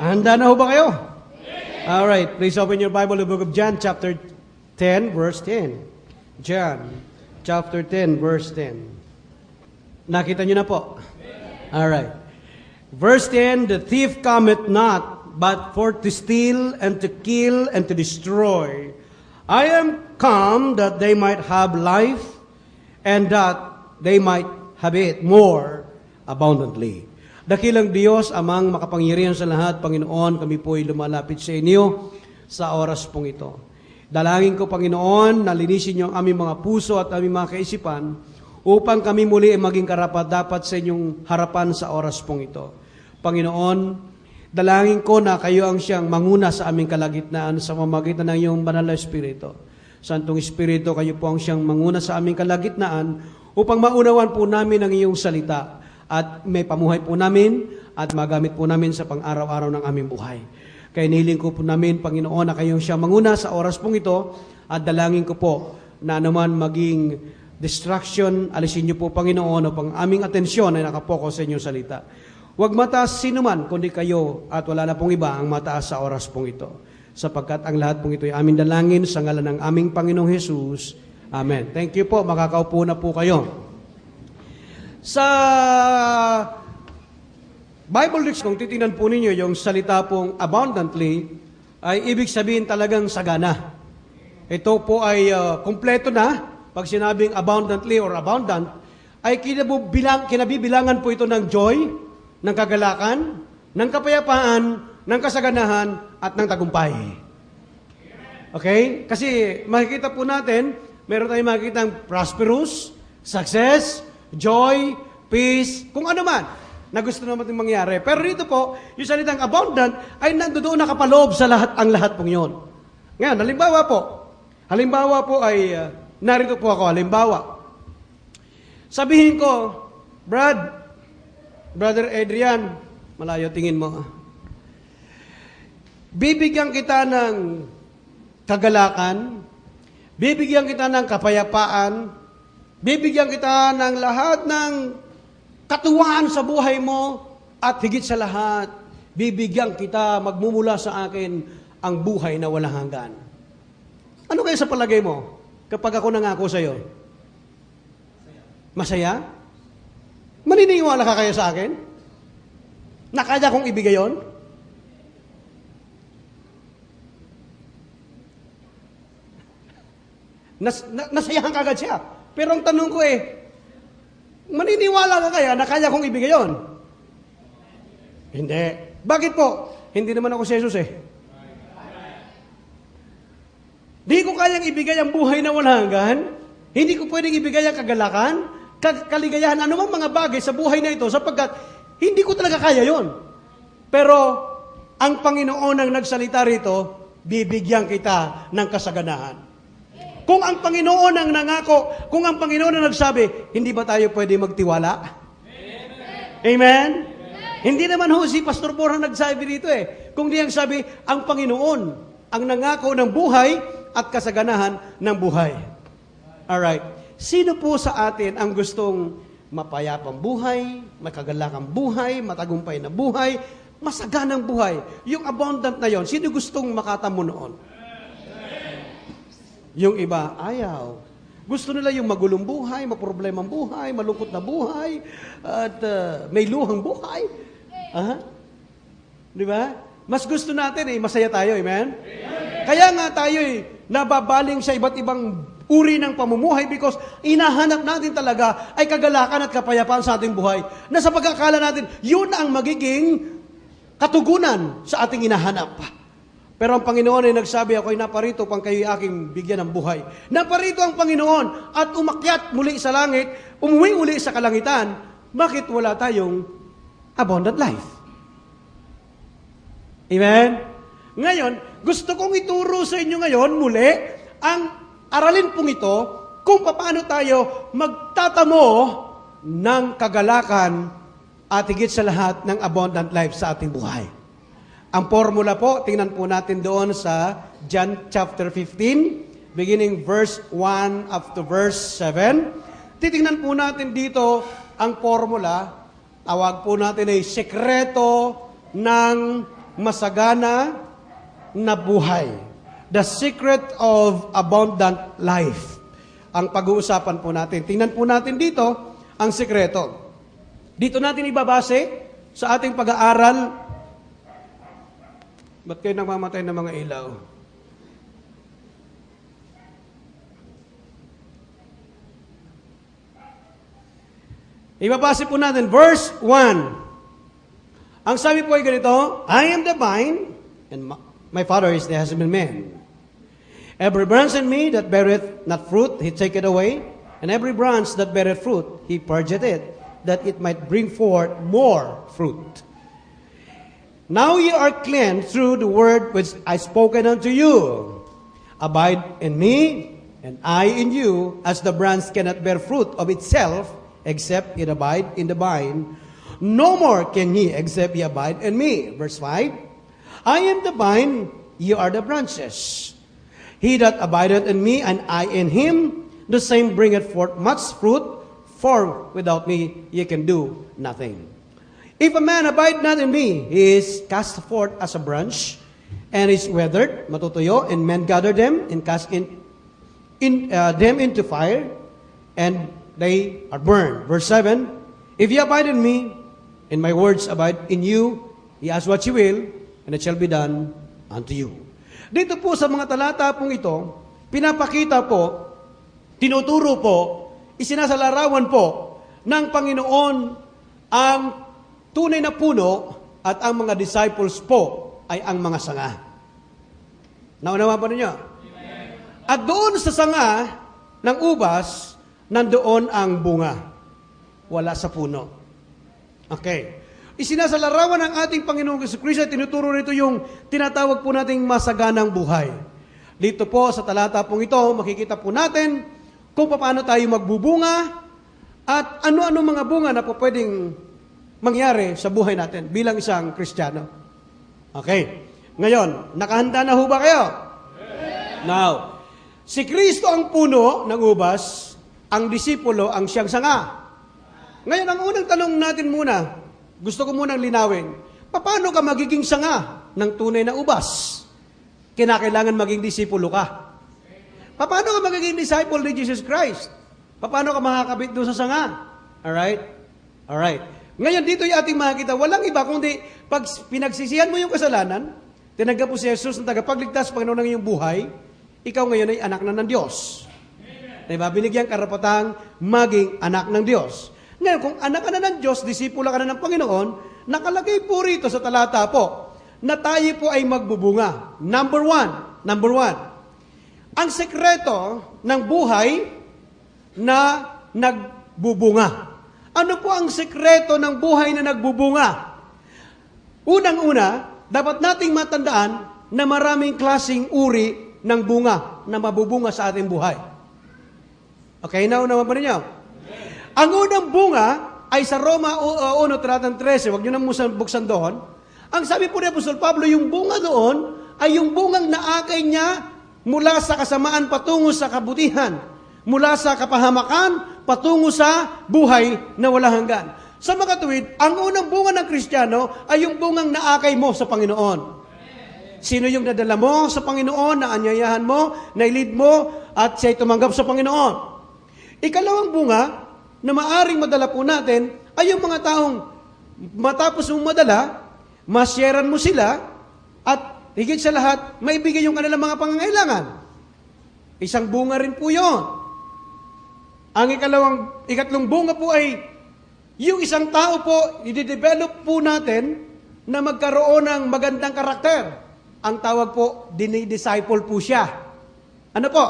Handa na ho ba kayo? All right, please open your Bible, the book of John, chapter 10, verse 10. John, chapter 10, verse 10. Nakita nyo na po? All right. Verse 10, the thief cometh not, but for to steal, and to kill, and to destroy. I am come that they might have life, and that they might have it more abundantly. Dakilang Diyos, amang makapangyarihan sa lahat, Panginoon, kami po'y lumalapit sa inyo sa oras pong ito. Dalangin ko, Panginoon, na linisin niyo ang aming mga puso at aming mga kaisipan upang kami muli ay maging karapat-dapat sa inyong harapan sa oras pong ito. Panginoon, dalangin ko na kayo ang siyang manguna sa aming kalagitnaan sa pamamagitan ng iyong banal na Espiritu. Santong Espiritu, kayo po ang siyang manguna sa aming kalagitnaan upang maunawan po namin ang iyong salita at may pamuhay po namin at magamit po namin sa pang-araw-araw ng aming buhay. Kaya nihiling ko po namin, Panginoon, na kayong siyang manguna sa oras pong ito at dalangin ko po na naman maging distraction, alisin niyo po, Panginoon, upang aming atensyon ay nakapokus sa inyong salita. Huwag mataas sino man, kundi kayo at wala na pong iba ang mataas sa oras pong ito. Sapagkat ang lahat pong ito ay aming dalangin sa ngalan ng aming Panginoong Jesus. Amen. Thank you po. Makakaupo na po kayo. Sa Bible text, kung titingnan po ninyo yung salita pong abundantly, ay ibig sabihin talagang sagana. Ito po ay kumpleto na. Pag sinabing abundantly or abundant, ay kinabibilangan po ito ng joy, ng kagalakan, ng kapayapaan, ng kasaganahan, at ng tagumpay. Okay? Kasi makikita po natin, meron tayong makikita ng prosperous, success, joy, peace, kung ano man na gusto naman itong mangyari. Pero dito po, yung salitang abundant ay nandoon nakapaloob sa ang lahat pong yun. Ngayon, halimbawa po ay, narito po ako, halimbawa. Sabihin ko, Brother Adrian, malayo tingin mo. Bibigyan kita ng kagalakan, bibigyan kita ng kapayapaan, bibigyan kita ng lahat ng katuwaan sa buhay mo at higit sa lahat, bibigyan kita, magmumula sa akin ang buhay na walang hanggan. Ano kaya sa palagay mo kapag ako nangako sa iyo? Masaya? Maniniwala ka kaya sa akin? Na kaya kong ibigay yon? Nasayahan ka agad siya. Pero ang tanong ko maniniwala ka kaya na kaya kong ibigay yon? Hindi. Bakit po? Hindi naman ako si Jesus Di ko kayang ibigay ang buhay na walang hanggan. Hindi ko pwedeng ibigay ang kagalakan, kaligayahan, anumang mga bagay sa buhay na ito sapagkat hindi ko talaga kaya yon. Pero ang Panginoon ang nagsalita rito, bibigyan kita ng kasaganahan. Kung ang Panginoon ang nangako, kung ang Panginoon ang nagsabi, hindi ba tayo pwede magtiwala? Amen? Amen? Hindi naman si Pastor Borja nagsabi dito Kung di ang sabi, ang Panginoon ang nangako ng buhay at kasaganahan ng buhay. Alright. Sino po sa atin ang gustong mapayapang buhay, makagalakang buhay, matagumpay na buhay, masaganang buhay? Yung abundant na yon, sino gustong makatamo noon? Yung iba, ayaw. Gusto nila yung magulong buhay, maproblemang buhay, malungkot na buhay, at may luhang buhay. Di ba? Mas gusto natin masaya tayo, amen? Kaya nga tayo nababaling sa iba't ibang uri ng pamumuhay because inahanap natin talaga ay kagalakan at kapayapaan sa ating buhay. Na sa pagkakala natin, yun ang magiging katugunan sa ating inahanap. Pero ang Panginoon ay nagsabi, ako ay naparito pang kayo'y aking bigyan ng buhay. Naparito ang Panginoon at umakyat muli sa langit, umuwi uli sa kalangitan. Bakit wala tayong abundant life? Amen? Ngayon, gusto kong ituro sa inyo ngayon muli ang aralin pong ito kung paano tayo magtatamo ng kagalakan at higit sa lahat ng abundant life sa ating buhay. Ang formula po, tingnan po natin doon sa John chapter 15, beginning verse 1 up to verse 7. Titingnan po natin dito ang formula, tawag po natin ay sekreto ng masagana na buhay. The secret of abundant life. Ang pag-uusapan po natin. Tingnan po natin dito ang sikreto. Dito natin ibabase sa ating pag-aaral. Ba't kayo namamatay ng mga ilaw? Ibabase po natin, verse 1. Ang sabi po ay ganito, I am the vine, and my Father is the husbandman. Every branch in me that beareth not fruit, he taketh away, and every branch that beareth fruit, he purgeth it, that it might bring forth more fruit. Now ye are cleansed through the word which I spoken unto you. Abide in me, and I in you, as the branch cannot bear fruit of itself, except it abide in the vine. No more can ye, except ye abide in me. Verse 5, I am the vine, ye are the branches. He that abideth in me, and I in him, the same bringeth forth much fruit, for without me ye can do nothing. If a man abide not in me, he is cast forth as a branch, and is withered, matutuyo, and men gather them, and cast them into fire, and they are burned. Verse 7, if ye abide in me, and my words abide in you, ye ask what ye will, and it shall be done unto you. Dito po sa mga talata pong ito, pinapakita po, tinuturo po, isinasalarawan po ng Panginoon ang tunay na puno at ang mga disciples po ay ang mga sanga. Naunawa po ninyo? At doon sa sanga ng ubas, nandoon ang bunga. Wala sa puno. Okay. Isinasalarawan ng ating Panginoong Jesucristo, tinuturo rito yung tinatawag po nating masaganang buhay. Dito po sa talata pong ito, makikita po natin kung paano tayo magbubunga at ano-ano mga bunga na po pwedeng mangyari sa buhay natin bilang isang Kristiyano. Okay. Ngayon, nakahanda na ho ba kayo? Now, si Kristo ang puno ng ubas, ang disipulo ang siyang sanga. Ngayon, ang unang tanong natin muna, gusto ko munang linawin, paano ka magiging sanga ng tunay na ubas? Kinakailangan maging disipulo ka. Paano ka magiging disciple ni Jesus Christ? Paano ka makakabit doon sa sanga? Alright? Alright. Ngayon, dito yung ating makikita, walang iba kundi pag pinagsisihan mo yung kasalanan, tinanggap mo si Jesus na tagapagligtas, Panginoon ng iyong buhay, ikaw ngayon ay anak na ng Diyos. Diba? Binigyan karapatang maging anak ng Diyos. Ngayon, kung anak ka na ng Diyos, disipula ka na ng Panginoon, nakalagay po rito sa talata po, na tayo po ay magbubunga. Number one, ang sekreto ng buhay na nagbubunga. Ano po ang sekreto ng buhay na nagbubunga? Unang-una, dapat nating matandaan na maraming klaseng uri ng bunga na mabubunga sa ating buhay. Okay, naunawan pa ninyo? Ang unang bunga ay sa Roma 1:13, huwag nyo na buksan doon. Ang sabi po ni Apostol Pablo, yung bunga doon ay yung bungang naakay niya mula sa kasamaan patungo sa kabutihan, mula sa kapahamakan patungo sa buhay na walang hanggan. Sa mga tuwid, ang unang bunga ng Kristiyano ay yung bungang naakay mo sa Panginoon. Sino yung nadala mo sa Panginoon, na anyayahan mo, nailid mo, at siya'y tumanggap sa Panginoon? Ikalawang bunga na maaring madala po natin ay yung mga taong matapos mong madala, masyaran mo sila, at higit sa lahat, maibigay yung kanilang mga pangangailangan. Isang bunga rin po yun. Ang ikatlong bunga po ay yung isang tao po, i-develop po natin na magkaroon ng magandang karakter. Ang tawag po, dinidisciple po siya. Ano po?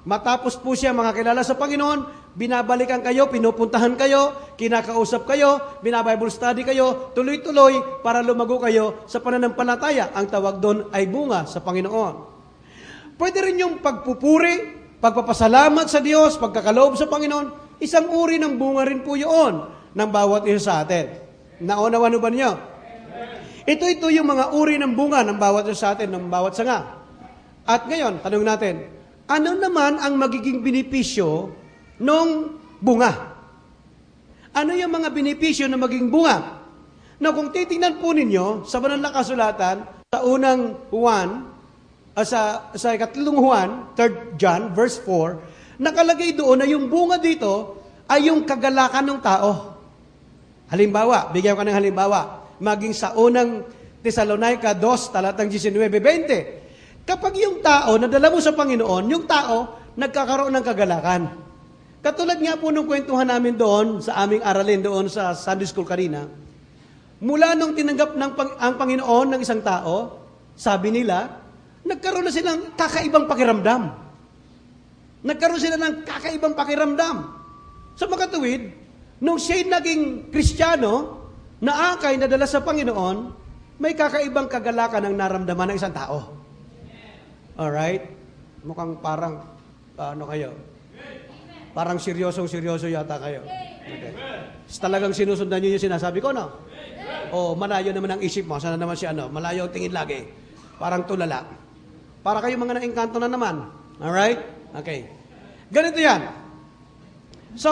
Matapos po siya makakilala sa Panginoon, binabalikan kayo, pinupuntahan kayo, kinakausap kayo, binabible study kayo, tuloy-tuloy para lumago kayo sa pananampalataya. Ang tawag doon ay bunga sa Panginoon. Pwede rin yung pagpupuri, pagpapasalamat sa Diyos, pagkakaloob sa Panginoon, isang uri ng bunga rin po yun ng bawat isa sa atin. Naunawan ba niyo? Ito yung mga uri ng bunga ng bawat isa sa atin, ng bawat sanga. At ngayon, tanong natin, ano naman ang magiging benepisyo ng bunga? Ano yung mga benepisyo na maging bunga? Na kung titingnan po ninyo sa banal na kasulatan, sa unang Juan, sa ikatlong Juan, 3 John, verse 4, nakalagay doon na yung bunga dito ay yung kagalakan ng tao. Halimbawa, bigyan ko ng halimbawa, maging sa unang Tesalonica 2, talatang 19-20. Kapag yung tao, nadala mo sa Panginoon, yung tao, nagkakaroon ng kagalakan. Katulad nga po nung kwentuhan namin doon, sa aming aralin doon sa Sunday School kanina, mula nung tinanggap ang Panginoon ng isang tao, sabi nila, nagkaroon na silang kakaibang pakiramdam. Nagkaroon sila ng kakaibang pakiramdam. Sa makatuwid, nung siya'y naging Kristiyano, naakay na dala sa Panginoon, may kakaibang kagalakan ang naramdaman ng isang tao. Alright? Mukhang parang, kayo? Parang seryosong-seryoso yata kayo. Okay. Talagang sinusundan niyo yung sinasabi ko, no? O malayo naman ang isip mo. Sana naman si malayo ang tingin lagi. Parang tulala. Para kayo mga naengkanto na naman. Alright? Okay. Ganito yan. So,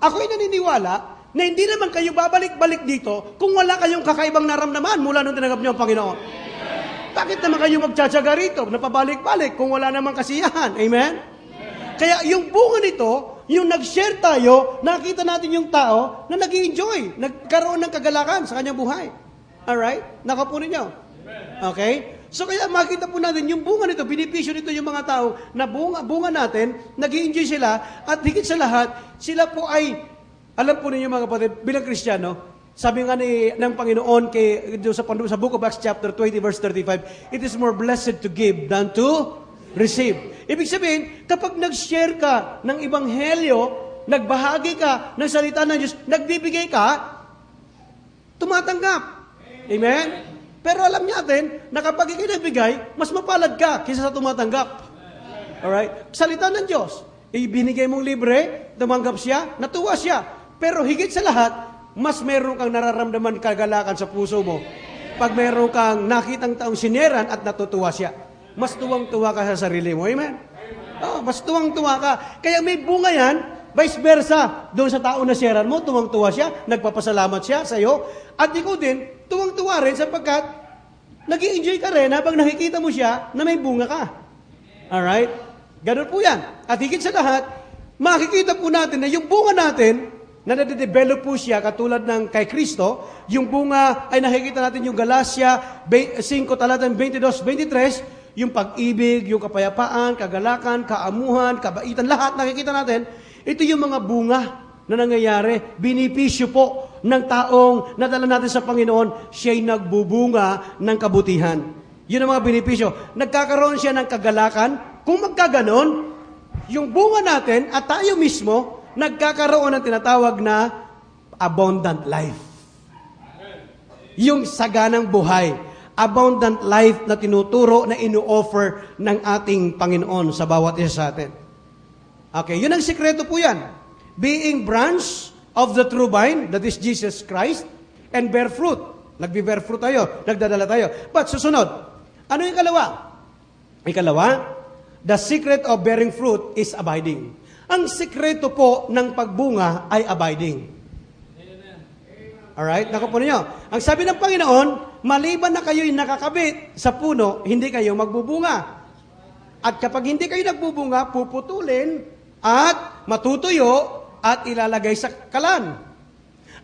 ako'y naniniwala na hindi naman kayo babalik-balik dito kung wala kayong kakaibang naramdaman mula nung tinanggap niyo ang Panginoon. Bakit naman kayo magtsatsaga rito na pabalik-balik kung wala namang kasiyahan? Amen? Kaya yung bunga nito, yung nag-share tayo, nakita natin yung tao na nag-i-enjoy, nagkaroon ng kagalakan sa kanyang buhay. Alright? Nakapunin niyo. Okay? So kaya makita po natin yung bunga nito, binipisyo nito yung mga tao na bunga natin, nag-i-enjoy sila, at higit sa lahat, sila po ay, alam po ninyo mga kapatid, bilang Kristiyano, sabi nga ng Panginoon sa Book of Acts chapter 20 verse 35, it is more blessed to give than to receive. Ibig sabihin, kapag nag-share ka ng Ebanghelyo, nagbahagi ka ng salita ng Diyos, nagbibigay ka, tumatanggap. Amen? Pero alam natin, na kapag ikay nagbigay, mas mapalad ka kaysa sa tumatanggap. Alright? Salita ng Diyos. Ibinigay mong libre, tumanggap siya, natuwa siya. Pero higit sa lahat, mas meron kang nararamdaman kagalakan sa puso mo. Pag meron kang nakitang taong sineran at natutuwa siya. Mas tuwang-tuwa ka sa sarili mo. Amen? Oh, mas tuwang-tuwa ka. Kaya may bunga yan, vice versa. Doon sa tao na sineran mo, tuwang-tuwa siya, nagpapasalamat siya sa iyo. At ikaw din, tuwang-tuwa rin sapagkat nag-i-enjoy ka rin habang nakikita mo siya na may bunga ka. Alright? Ganun po yan. At higit sa lahat, makikita po natin na yung bunga natin, na nade-develop po siya katulad ng kay Kristo, yung bunga ay nakikita natin yung Galacia 5, talatang 22-23, yung pag-ibig, yung kapayapaan, kagalakan, kaamuhan, kabaitan, lahat nakikita natin, ito yung mga bunga na nangyayari, binipisyo po ng taong nadala natin sa Panginoon, siya'y nagbubunga ng kabutihan. Yun ang mga binipisyo. Nagkakaroon siya ng kagalakan. Kung magkaganon, yung bunga natin at tayo mismo, nagkakaroon ng tinatawag na abundant life. Yung saganang buhay. Abundant life na tinuturo, na inu-offer ng ating Panginoon sa bawat isa sa atin. Okay, yun ang sikreto po yan. Being branch of the true vine, that is Jesus Christ, and bear fruit. Nagbe-bear fruit tayo, nagdadala tayo. But susunod, ano yung ikalawa? Ikalawa, the secret of bearing fruit is abiding. Ang sikreto po ng pagbunga ay abiding. Alright? Nakupo ninyo. Ang sabi ng Panginoon, maliban na kayo'y nakakabit sa puno, hindi kayo magbubunga. At kapag hindi kayo nagbubunga, puputulin at matutuyo at ilalagay sa kalan.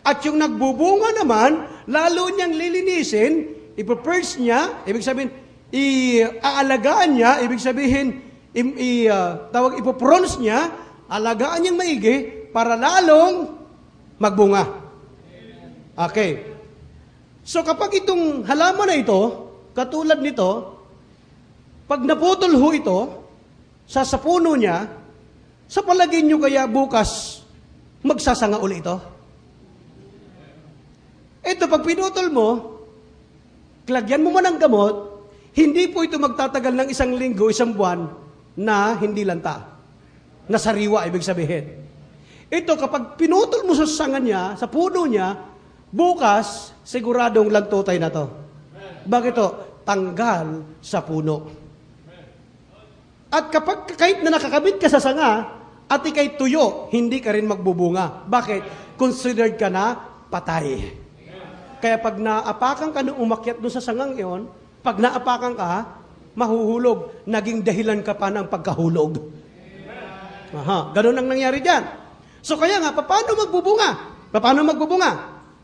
At yung nagbubunga naman, lalo niyang lilinisin, ipupurge niya, ibig sabihin, iaalagaan niya, ibig sabihin, ipoprons niya, alagaan niyang maigi para lalong magbunga. Okay. So kapag itong halaman na ito, katulad nito, pag naputol ho ito, sa puno niya, sa palagay niyo kaya bukas, magsasanga uli ito? Ito, pag pinutol mo, lagyan mo man ng gamot, hindi po ito magtatagal ng 1 linggo, 1 buwan, na hindi lanta. Nasariwa, ibig sabihin. Ito, kapag pinutol mo sa sanga niya, sa puno niya, bukas, siguradong lantutay na to. Bakit to? Tanggal sa puno. At kapag kahit na nakakabit ka sa sanga, at ikay tuyo, hindi ka rin magbubunga. Bakit? Considered ka na patay. Kaya pag naapakan ka nung umakyat doon sa sangang iyon, pag naapakan ka, mahuhulog. Naging dahilan ka pa ng pagkahulog. Aha, ganun ang nangyari dyan. So kaya nga, paano magbubunga? Paano magbubunga?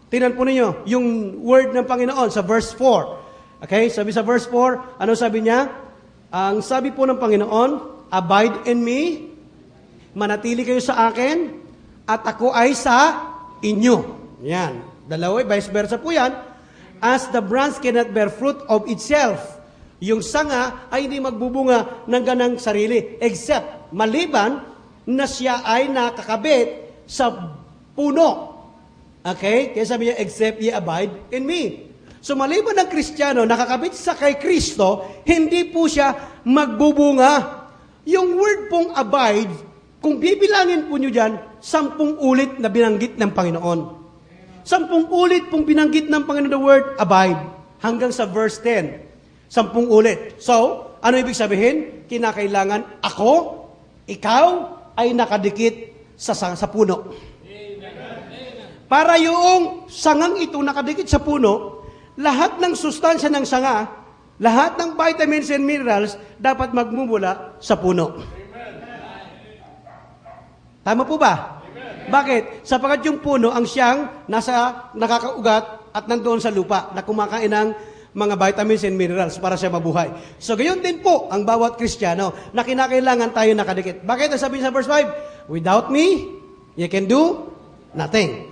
Tingnan po ninyo, yung word ng Panginoon sa verse 4. Okay, sabi sa verse 4, ano sabi niya? Ang sabi po ng Panginoon, abide in me, manatili kayo sa akin, at ako ay sa inyo. Yan. Dalawa, vice versa po yan. As the branch cannot bear fruit of itself, yung sanga ay hindi magbubunga ng ganang sarili, except maliban na siya ay nakakabit sa puno. Okay? Kaya sabi niya, except ye abide in me. So maliban ng Kristiyano, nakakabit sa kay Kristo, hindi po siya magbubunga. Yung word pong abide, kung bibilangin po nyo dyan, 10 ulit na binanggit ng Panginoon. 10 ulit pong binanggit ng Panginoon the word abide, hanggang sa verse 10. 10 ulit. So, ano ibig sabihin? Kinakailangan ako, ikaw, ay nakadikit sa puno. Para yung sangang ito nakadikit sa puno, lahat ng sustansya ng sanga, lahat ng vitamins and minerals, dapat magmumula sa puno. Tama po ba? Bakit? Sapagat yung puno ang siyang nakakaugat at nandoon sa lupa na kumakain ng mga vitamins and minerals para siya mabuhay. So gayon din po ang bawat Kristiyano na kinakailangan tayo nakadikit. Bakit? Sabi sa verse 5, without me, you can do nothing.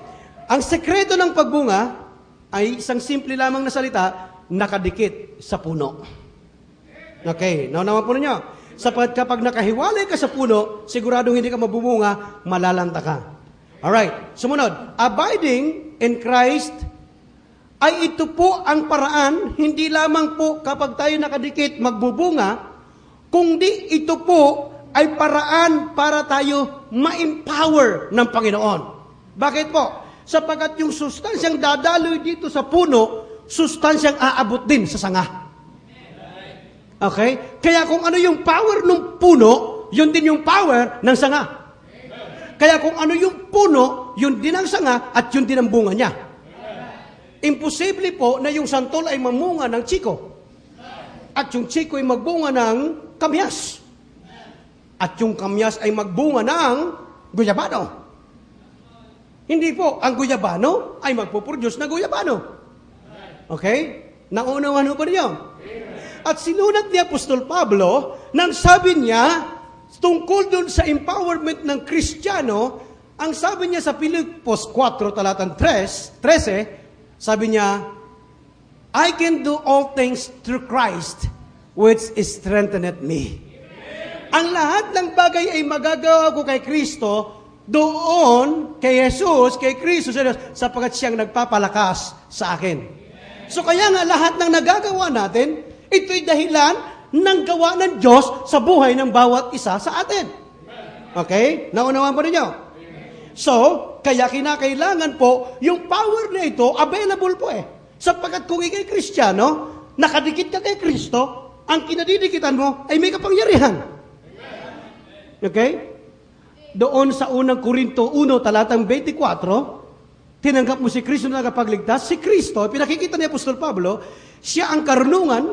Ang sekreto ng pagbunga ay isang simple lamang na salita, nakadikit sa puno. Okay, naunawan po ninyo. Sapagat kapag nakahiwalay ka sa puno, siguradong hindi ka mabubunga, malalanta ka. Alright, sumunod. Abiding in Christ ay ito po ang paraan, hindi lamang po kapag tayo nakadikit magbubunga, kundi ito po ay paraan para tayo ma-empower ng Panginoon. Bakit po? Sapagat yung sustansyang dadaloy dito sa puno, sustansyang aabot din sa sanga. Okay? Kaya kung ano yung power ng puno, yun din yung power ng sanga. Kaya kung ano yung puno, yun din ang sanga at yun din ang bunga niya. Imposible po na yung santol ay mamunga ng chiko. At yung chiko ay magbunga ng kamyas. At yung kamyas ay magbunga ng guyabano. Hindi po, ang guyabano ay magpuproduce na guyabano. Okay? Naunawan po niyo? At sinulat ni Apostol Pablo nang sabi niya tungkol dun sa empowerment ng Kristiyano, ang sabi niya sa Filipos 4, talatang 13, sabi niya, I can do all things through Christ, which strengtheneth me. Ang lahat ng bagay ay magagawa ko kay Kristo, doon, kay Jesus, kay Kristo, sapagat siyang nagpapalakas sa akin. So kaya nga lahat ng nagagawa natin, ito'y dahilan ng gawa ng Diyos sa buhay ng bawat isa sa atin. Okay? Naunawan po ninyo? So, kaya kinakailangan po, yung power na ito, available po Sapagat kung ikay Kristiyano, nakadikit ka kay Kristo, ang kinadidikitan mo ay may kapangyarihan. Okay? Doon sa unang Korinto 1, talatang 24, tinanggap mo si Kristo na nakapagligtas. Si Kristo, pinakikita ni Apostol Pablo, siya ang karunungan,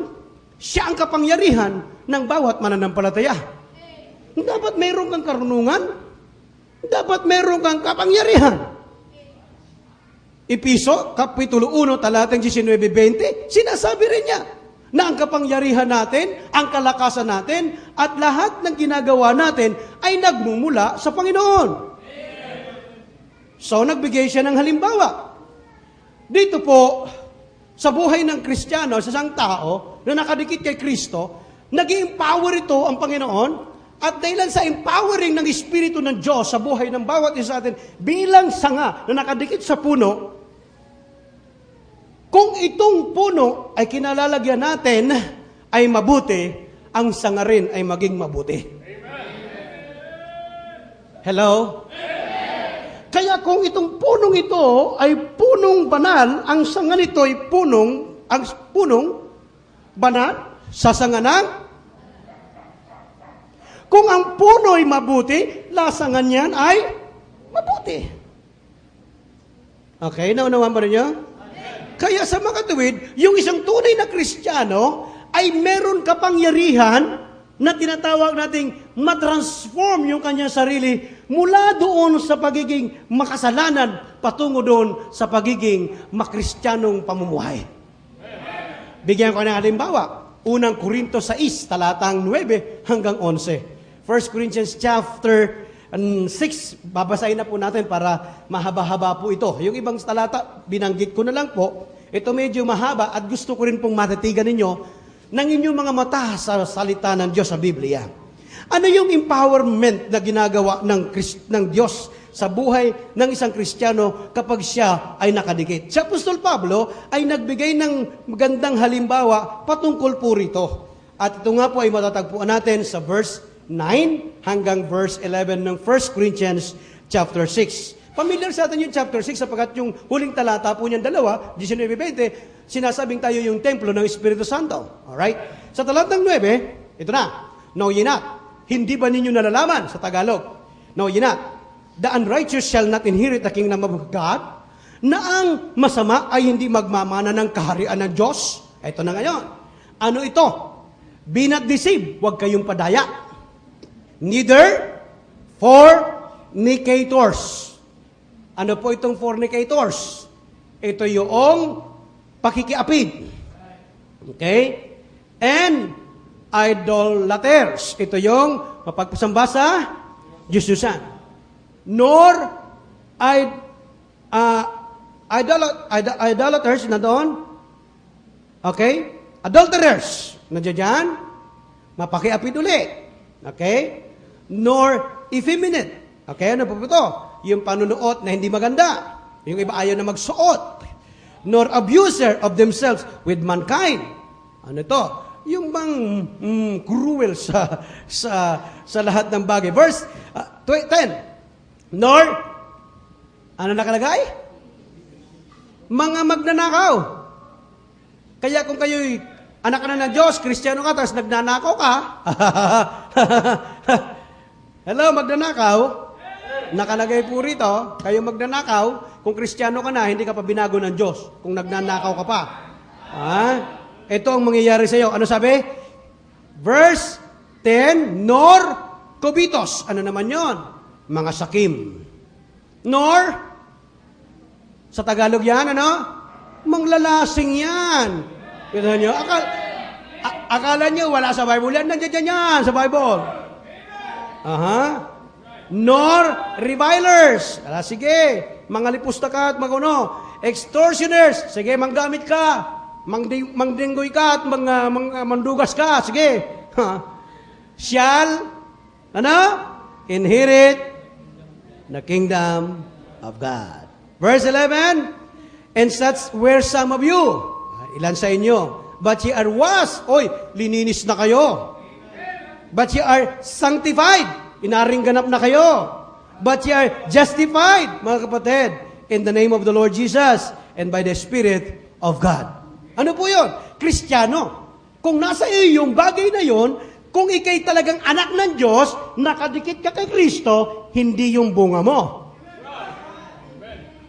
siya ang kapangyarihan ng bawat mananampalataya. Dapat mayroon kang karunungan, dapat mayroon kang kapangyarihan. Episo, Kapitulo 1, talatang 19-20, sinasabi rin niya na ang kapangyarihan natin, ang kalakasan natin, at lahat ng ginagawa natin ay nagmumula sa Panginoon. So, nagbigay siya ng halimbawa. Dito po, sa buhay ng Kristiyano, sa isang tao na nakadikit kay Kristo, nag-i-empower ito ang Panginoon, at dahilan sa empowering ng Espiritu ng Diyos sa buhay ng bawat isa natin, bilang sanga na nakadikit sa puno, kung itong puno ay kinalalagyan natin ay mabuti, ang sanga rin ay maging mabuti. Hello? Kaya kung itong punong ito ay punong banal, ang sanga nito ay punong banal sa sanga ng. Kung ang puno ay mabuti, lasangan niyan ay mabuti. Okay, naunawan ba niyo? Kaya sa mga tuwid, yung isang tunay na Kristiyano ay meron kapangyarihan na tinatawag nating matransform yung kanyang sarili mula doon sa pagiging makasalanan patungo doon sa pagiging makristyanong pamumuhay. Bigyan ko ng halimbawa. Unang Korinto 6, talatang 9 hanggang 11. 1 Corinthians chapter 6, babasahin na po natin para mahaba-haba po ito. Yung ibang talata, binanggit ko na lang po. Ito medyo mahaba at gusto ko rin pong matitigan ninyo ng inyong mga mata sa salita ng Diyos sa Biblia. Ano yung empowerment na ginagawa ng Diyos sa buhay ng isang Kristiyano kapag siya ay nakadikit? Si Apostol Pablo ay nagbigay ng magandang halimbawa patungkol po rito. At ito nga po ay matatagpuan natin sa verse 9 hanggang verse 11 ng 1 Corinthians chapter 6. Familiar sa atin yung chapter 6 sapagkat yung huling talata po niyan 19-20, sinasabing tayo yung templo ng Espiritu Santo. Alright? Sa talatang 9, ito na. Know ye not, hindi ba ninyo nalalaman sa Tagalog? Know ye not, the unrighteous shall not inherit the kingdom of God, na ang masama ay hindi magmamana ng kaharian ng Diyos. Ito na ngayon. Ano ito? Be not deceived, huwag kayong padaya. Neither fornicators. Ano po itong fornicators? Ito yung pakikiapid. Okay? And idolaters. Ito yung mapagpasamba sa Diyos-Diyosan. Nor idolaters na doon. Okay? Adulterers. Nandiyan dyan. Mapakiapid ulit. Okay? Nor effeminate. Okay, ano po ito? Yung panunuot na hindi maganda. Yung iba ayaw na magsuot. Nor abuser of themselves with mankind. Ano ito? Yung bang cruel sa lahat ng bagay. Verse 10. Nor, ano nakalagay? Mga magnanakaw. Kaya kung kayo'y anak ka na ng Diyos, Kristiyano ka, tapos nagnanakaw ka. Hello, magnanakaw. Nakalagay po rito, kayo magnanakaw, kung Kristiyano ka na, hindi ka pa binago ng Diyos. Kung nagnanakaw ka pa. Ito ang mangyayari sa iyo. Ano sabi? Verse 10, nor covetous. Ano naman yon? Mga sakim. Nor, sa Tagalog yan, ano? Manglalasing yan. Kita nyo? Akala nyo, wala sa Bible yan. Nandiyan yan sa Bible. Nor revilers. Sige, mga lipusta ka at maguno. Extortioners. Sige, manggamit ka. Mangdinggoy ka at mandugas ka. Sige. Shall, inherit the kingdom of God. Verse 11, and such were some of you. Ilan sa inyo? But ye are washed. Oy, lininis na kayo. But ye are sanctified. Inaring ganap na kayo. But ye are justified, mga kapatid, in the name of the Lord Jesus and by the Spirit of God. Ano po yun? Kristiyano. Kung nasa iyo yung bagay na yon, kung ikay talagang anak ng Diyos, nakadikit ka kay Kristo, hindi yung bunga mo.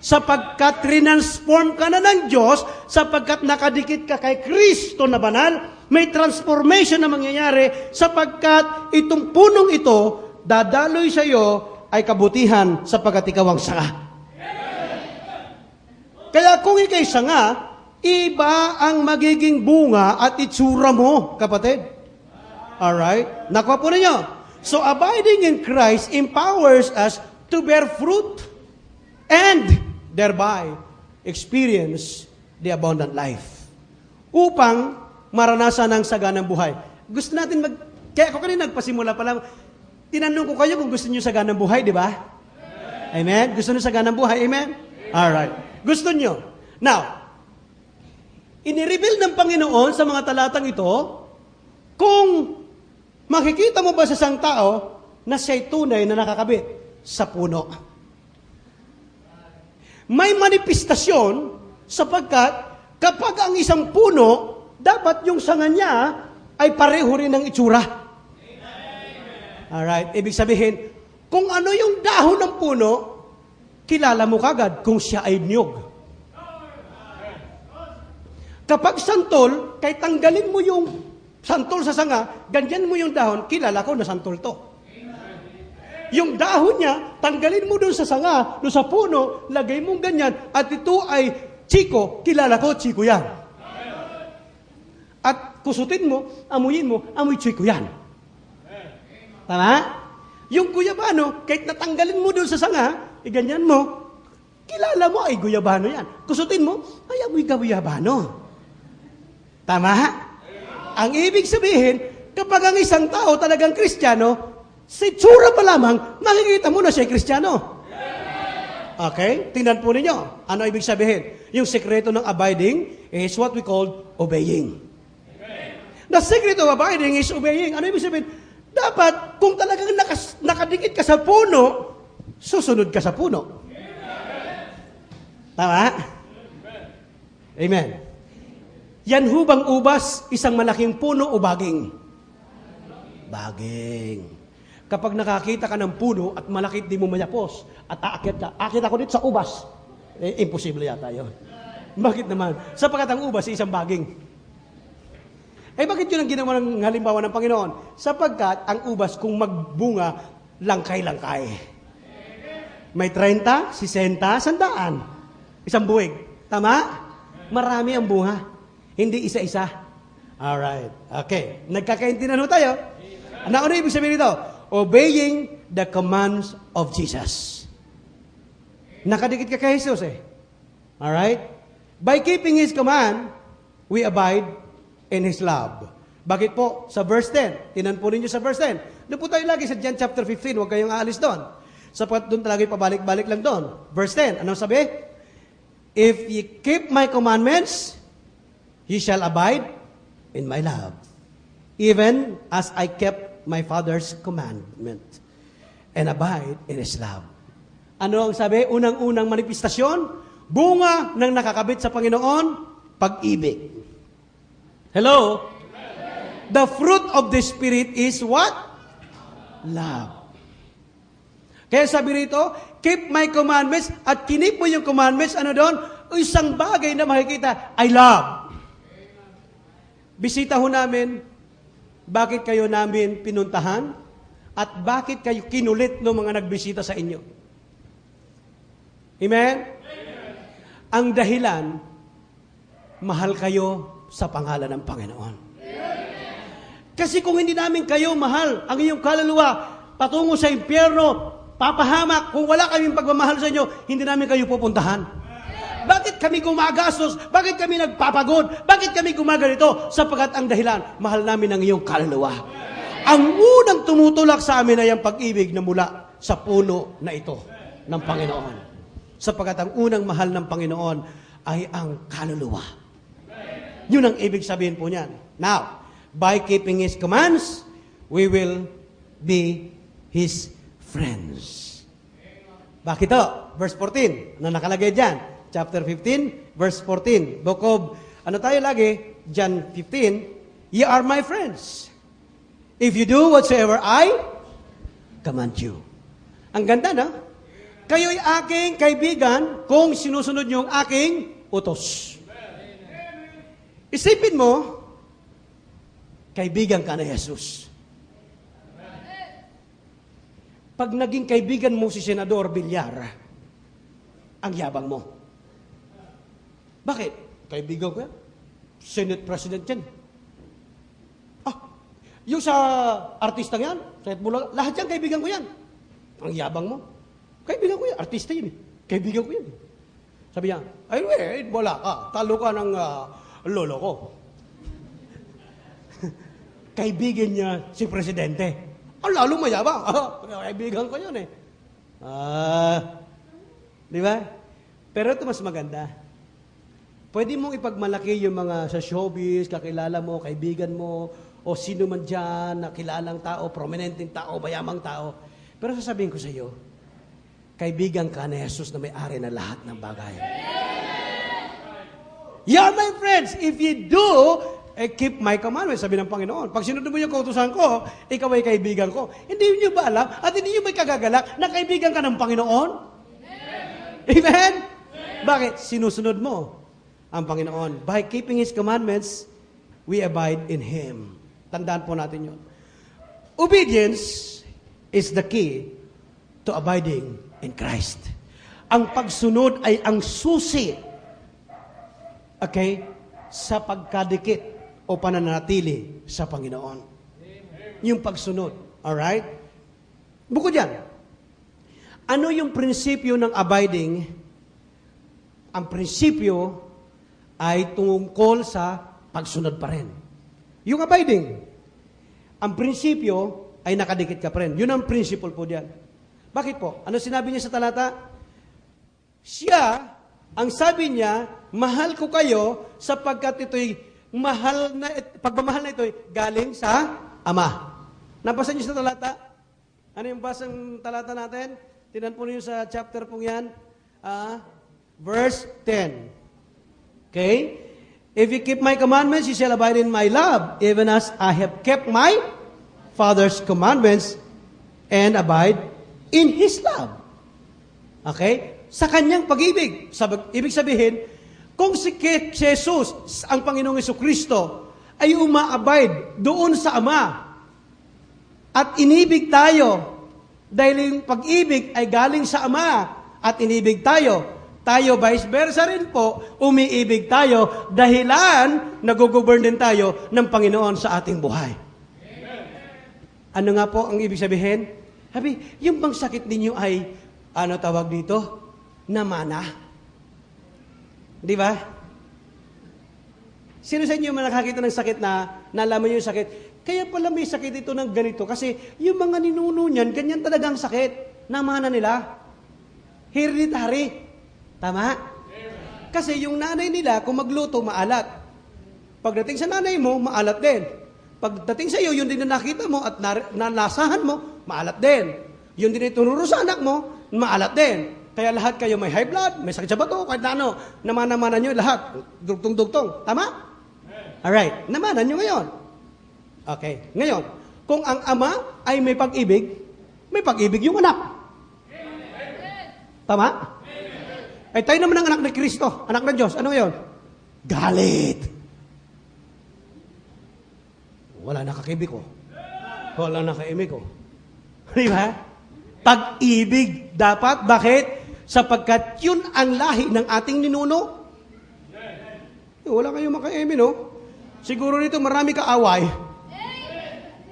Sapagkat transform ka na ng Diyos, sapagkat nakadikit ka kay Kristo na banal, may transformation na mangyayari, sapagkat itong punong ito, dadaloy sa iyo ay kabutihan sapagkat ikaw ang sanga. Kaya kung ikay sanga, iba ang magiging bunga at itsura mo, kapatid. Alright? Nakuha po ninyo. So, abiding in Christ empowers us to bear fruit and thereby experience the abundant life. Upang maranasan ang saganang buhay. Gusto natin kaya ako kanina nagpasimula pa lang, tinanong ko kayo kung gusto niyo saganang buhay, di ba? Amen? Gusto niyo saganang buhay? Amen? Alright. Gusto niyo. Now, inireveal ng Panginoon sa mga talatang ito, kung makikita mo ba sa isang tao na siya'y tunay na nakakabit sa puno. May manifestasyon sapagkat kapag ang isang puno, dapat yung sanga niya ay pareho rin ng itsura. Alright, ibig sabihin, kung ano yung dahon ng puno, kilala mo kagad kung siya ay niyog. Kapag santol, kahit tanggalin mo yung santol sa sanga, ganyan mo yung dahon, kilala ko na santol to. Yung dahon niya, tanggalin mo doon sa sanga, doon sa puno, lagay mong ganyan, at ito ay chiko, kilala ko, chiko yan. At kusutin mo, amoy chiko yan. Tama? Yung guyabano, kahit natanggalin mo doon sa sanga, ganyan mo, kilala mo ay guyabano yan. Kusutin mo, ay amoy guyabano. Tama? Ang ibig sabihin, kapag ang isang tao talagang Kristiyano, sa itsura pa lamang, makikita mo na siya Kristiyano. Okay? Tingnan po ninyo. Ano ibig sabihin? Yung sekreto ng abiding is what we call obeying. The secret of abiding is obeying. Ano ibig sabihin? Dapat, kung talagang nakadikit ka sa puno, susunod ka sa puno. Tama? Amen. Yan hubang ubas, isang malaking puno o baging? Baging. Kapag nakakita ka ng puno at malaki di mo mayapos at aakyat ka, akit ako dito sa ubas, imposible yata yun. Bakit naman? Sapagkat ang ubas ay isang baging. Bakit yun ang ginawa ng halimbawa ng Panginoon? Sapagkat ang ubas kung magbunga, langkay-langkay. May 30, 60, 100. Isang buwig. Tama? Marami ang bunga. Hindi isa-isa. Alright. Okay. Nagkakaintindihan ho tayo. Ano ibig sabihin nito? Obeying the commands of Jesus. Nakadikit ka kay Jesus eh. Alright? By keeping His command, we abide in His love. Bakit po? Sa verse 10. Tinan po ninyo sa verse 10. Doon po tayo lagi sa John chapter 15. Huwag kayong aalis doon. Sapat doon talaga pabalik-balik lang doon. Verse 10. Anong sabi? If ye keep my commandments, ye shall abide in my love, even as I kept my Father's commandment and abide in His love. Ano ang sabi? Unang-unang manifestasyon, bunga ng nakakabit sa Panginoon, pag-ibig. Hello? The fruit of the Spirit is what? Love. Kaya sabi rito, keep my commandments, at kinip mo yung commandments, ano doon? Isang bagay na makikita, I love. Bisita ho namin, bakit kayo namin pinuntahan? At bakit kayo kinulit ng mga nagbisita sa inyo? Amen? Ang dahilan, mahal kayo sa pangalan ng Panginoon. Kasi kung hindi namin kayo mahal, ang iyong kaluluwa, patungo sa impyerno, papahamak, kung wala kaming pagmamahal sa inyo, hindi namin kayo pupuntahan. Bakit kami gumagastos? Bakit kami nagpapagod? Bakit kami gumaganito? Sapagkat ang dahilan, mahal namin ang iyong kaluluwa. Ang unang tumutulak sa amin ay ang pag-ibig na mula sa puno na ito ng Panginoon. Sapagkat ang unang mahal ng Panginoon ay ang kaluluwa. Yun ang ibig sabihin po niyan. Now, by keeping His commands, we will be His friends. Bakit to? Verse 14, na nakalagay dyan. Chapter 15, verse 14. Book of, ano tayo lagi? John 15, ye are my friends, if you do whatsoever I command you. Ang ganda, no? Kayo'y aking kaibigan kung sinusunod niyo ang aking utos. Isipin mo, kaibigan ka na Jesus. Pag naging kaibigan mo si Senador Villar, ang yabang mo. Bakit? Kaibigan ko yan. Senate President yan. Yung sa artista yan, lahat yan, kaibigan ko yan. Ang yabang mo. Kaibigan ko yan. Artista yun. Kaibigan ko yan. Sabi niya, wala ka. Talo ka ng lolo ko. Kaibigan niya si Presidente. Lalong mayabang. Kaibigan ko yun eh. Di ba? Pero ito mas maganda. Pwede mong ipagmalaki yung mga sa showbiz, kakilala mo, kaibigan mo, o sino man dyan, nakilalang tao, prominenteng tao, mayamang tao. Pero sasabihin ko sa iyo, kaibigan ka na Jesus na may-ari na lahat ng bagay. You are my friends if you do keep my commandments, sabi ng Panginoon. Pag sinunod mo yung kautusan ko, ikaw ay kaibigan ko. Hindi niyo ba alam at hindi niyo may kagagalak na kaibigan ka ng Panginoon? Amen? Bakit? Sinusunod mo ang Panginoon. By keeping His commandments, we abide in Him. Tandaan po natin yun. Obedience is the key to abiding in Christ. Ang pagsunod ay ang susi, okay, sa pagkadikit o pananatili sa Panginoon. Yung pagsunod. Alright? Bukod yan, ano yung prinsipyo ng abiding? Ang prinsipyo ay tungkol sa pagsunod pa rin. Yung abiding, ang prinsipyo ay nakadikit ka pa rin. Yun ang principle po diyan. Bakit po? Ano sinabi niya sa talata? Siya, ang sabi niya, mahal ko kayo sapagkat ito'y pagmamahal na ito'y galing sa Ama. Nabasa niyo sa talata? Ano yung basang talata natin? Tingnan po niyo sa chapter pong yan. Verse 10. Okay? If you keep my commandments, you shall abide in my love, even as I have kept my Father's commandments and abide in His love. Okay? Sa kanyang pag-ibig. Ibig sabihin, kung si Jesus, ang Panginoong Jesucristo, ay uma-abide doon sa Ama, at inibig tayo, dahil yung pag-ibig ay galing sa Ama, at inibig tayo, vice versa rin po, umiibig tayo, dahilan, nag-govern din tayo ng Panginoon sa ating buhay. Amen. Ano nga po ang ibig sabihin? Sabi, yung bang sakit ninyo ay, ano tawag dito? Namana. Di ba? Sino sa inyo nakakita ng sakit na nalaman nyo yung sakit? Kaya pala may sakit ito ng ganito. Kasi yung mga ninuno niyan, ganyan talagang sakit. Namana nila. Hereditary. Tama? Kasi yung nanay nila, kung magluto, maalat. Pagdating sa nanay mo, maalat din. Pagdating sa iyo, yun din na nakita mo at nalasahan mo, maalat din. Yun din itunuro sa anak mo, maalat din. Kaya lahat kayo may high blood, may sakit sa bato, kahit na ano, namana-mana nyo lahat. Dugtong-dugtong. Tama? Alright. Namanan nyo ngayon. Okay. Ngayon, kung ang Ama ay may pag-ibig yung anak. Tama? Ay tayo naman ang anak ni Kristo, anak ng Diyos. Ano ngayon? Galit. Wala na kaibig ko. Wala na kaibig ko. Di ba? Pag-ibig dapat. Bakit? Sapagkat yun ang lahi ng ating ninuno. Wala kayong makaimi, no? Siguro nito marami kaaway.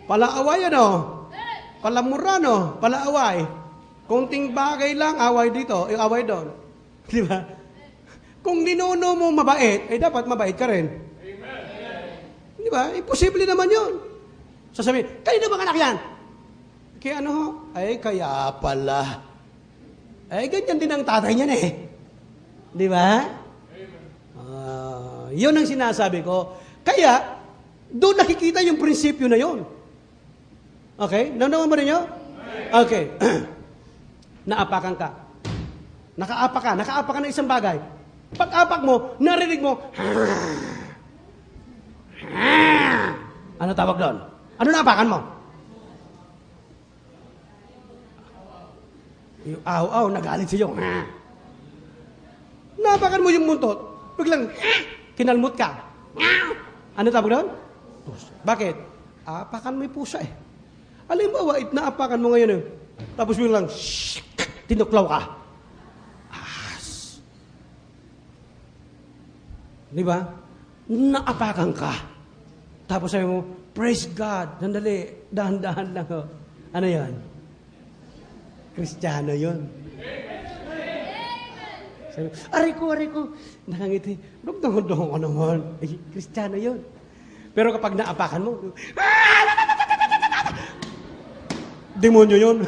Palaaway, ano? Palamura, no? Palaaway. Kunting bagay lang, away dito, away doon. Di ba? Kung ninuno mo mabait, dapat mabait ka rin. Di ba? Imposible naman yun. Sasabihin, kanino bang anak yan? Kaya ano ho? Ay, kaya pala. Ay, ganyan din ang tatay niyan eh. Di ba? Yun ang sinasabi ko. Kaya, doon nakikita yung prinsipyo na yun. Okay? Naunawan mo rin yun? Okay. Naapakan ka. Nakaapak ka ng isang bagay. Pag-apak mo, narinig mo, ano tawag doon? Ano naapakan mo? Yung aw-aw, nagalit siya yung naapakan mo yung muntot, biglang kinalmot ka. Ano tawag doon? Bakit? Apakan mo yung pusa eh. Halimbawa, naapakan mo ngayon eh. Tapos biglang tinuklaw ka. Di ba? Naapakan ka. Tapos sabi mo, praise God. Sandali, dahan-dahan lang. Oh. Ano yan? Kristiyano yun. Sabi, aray ko. Nakangiti. Dugdong-dong ko naman. Kristiyano yun. Pero kapag naapakan mo, demonyo yun.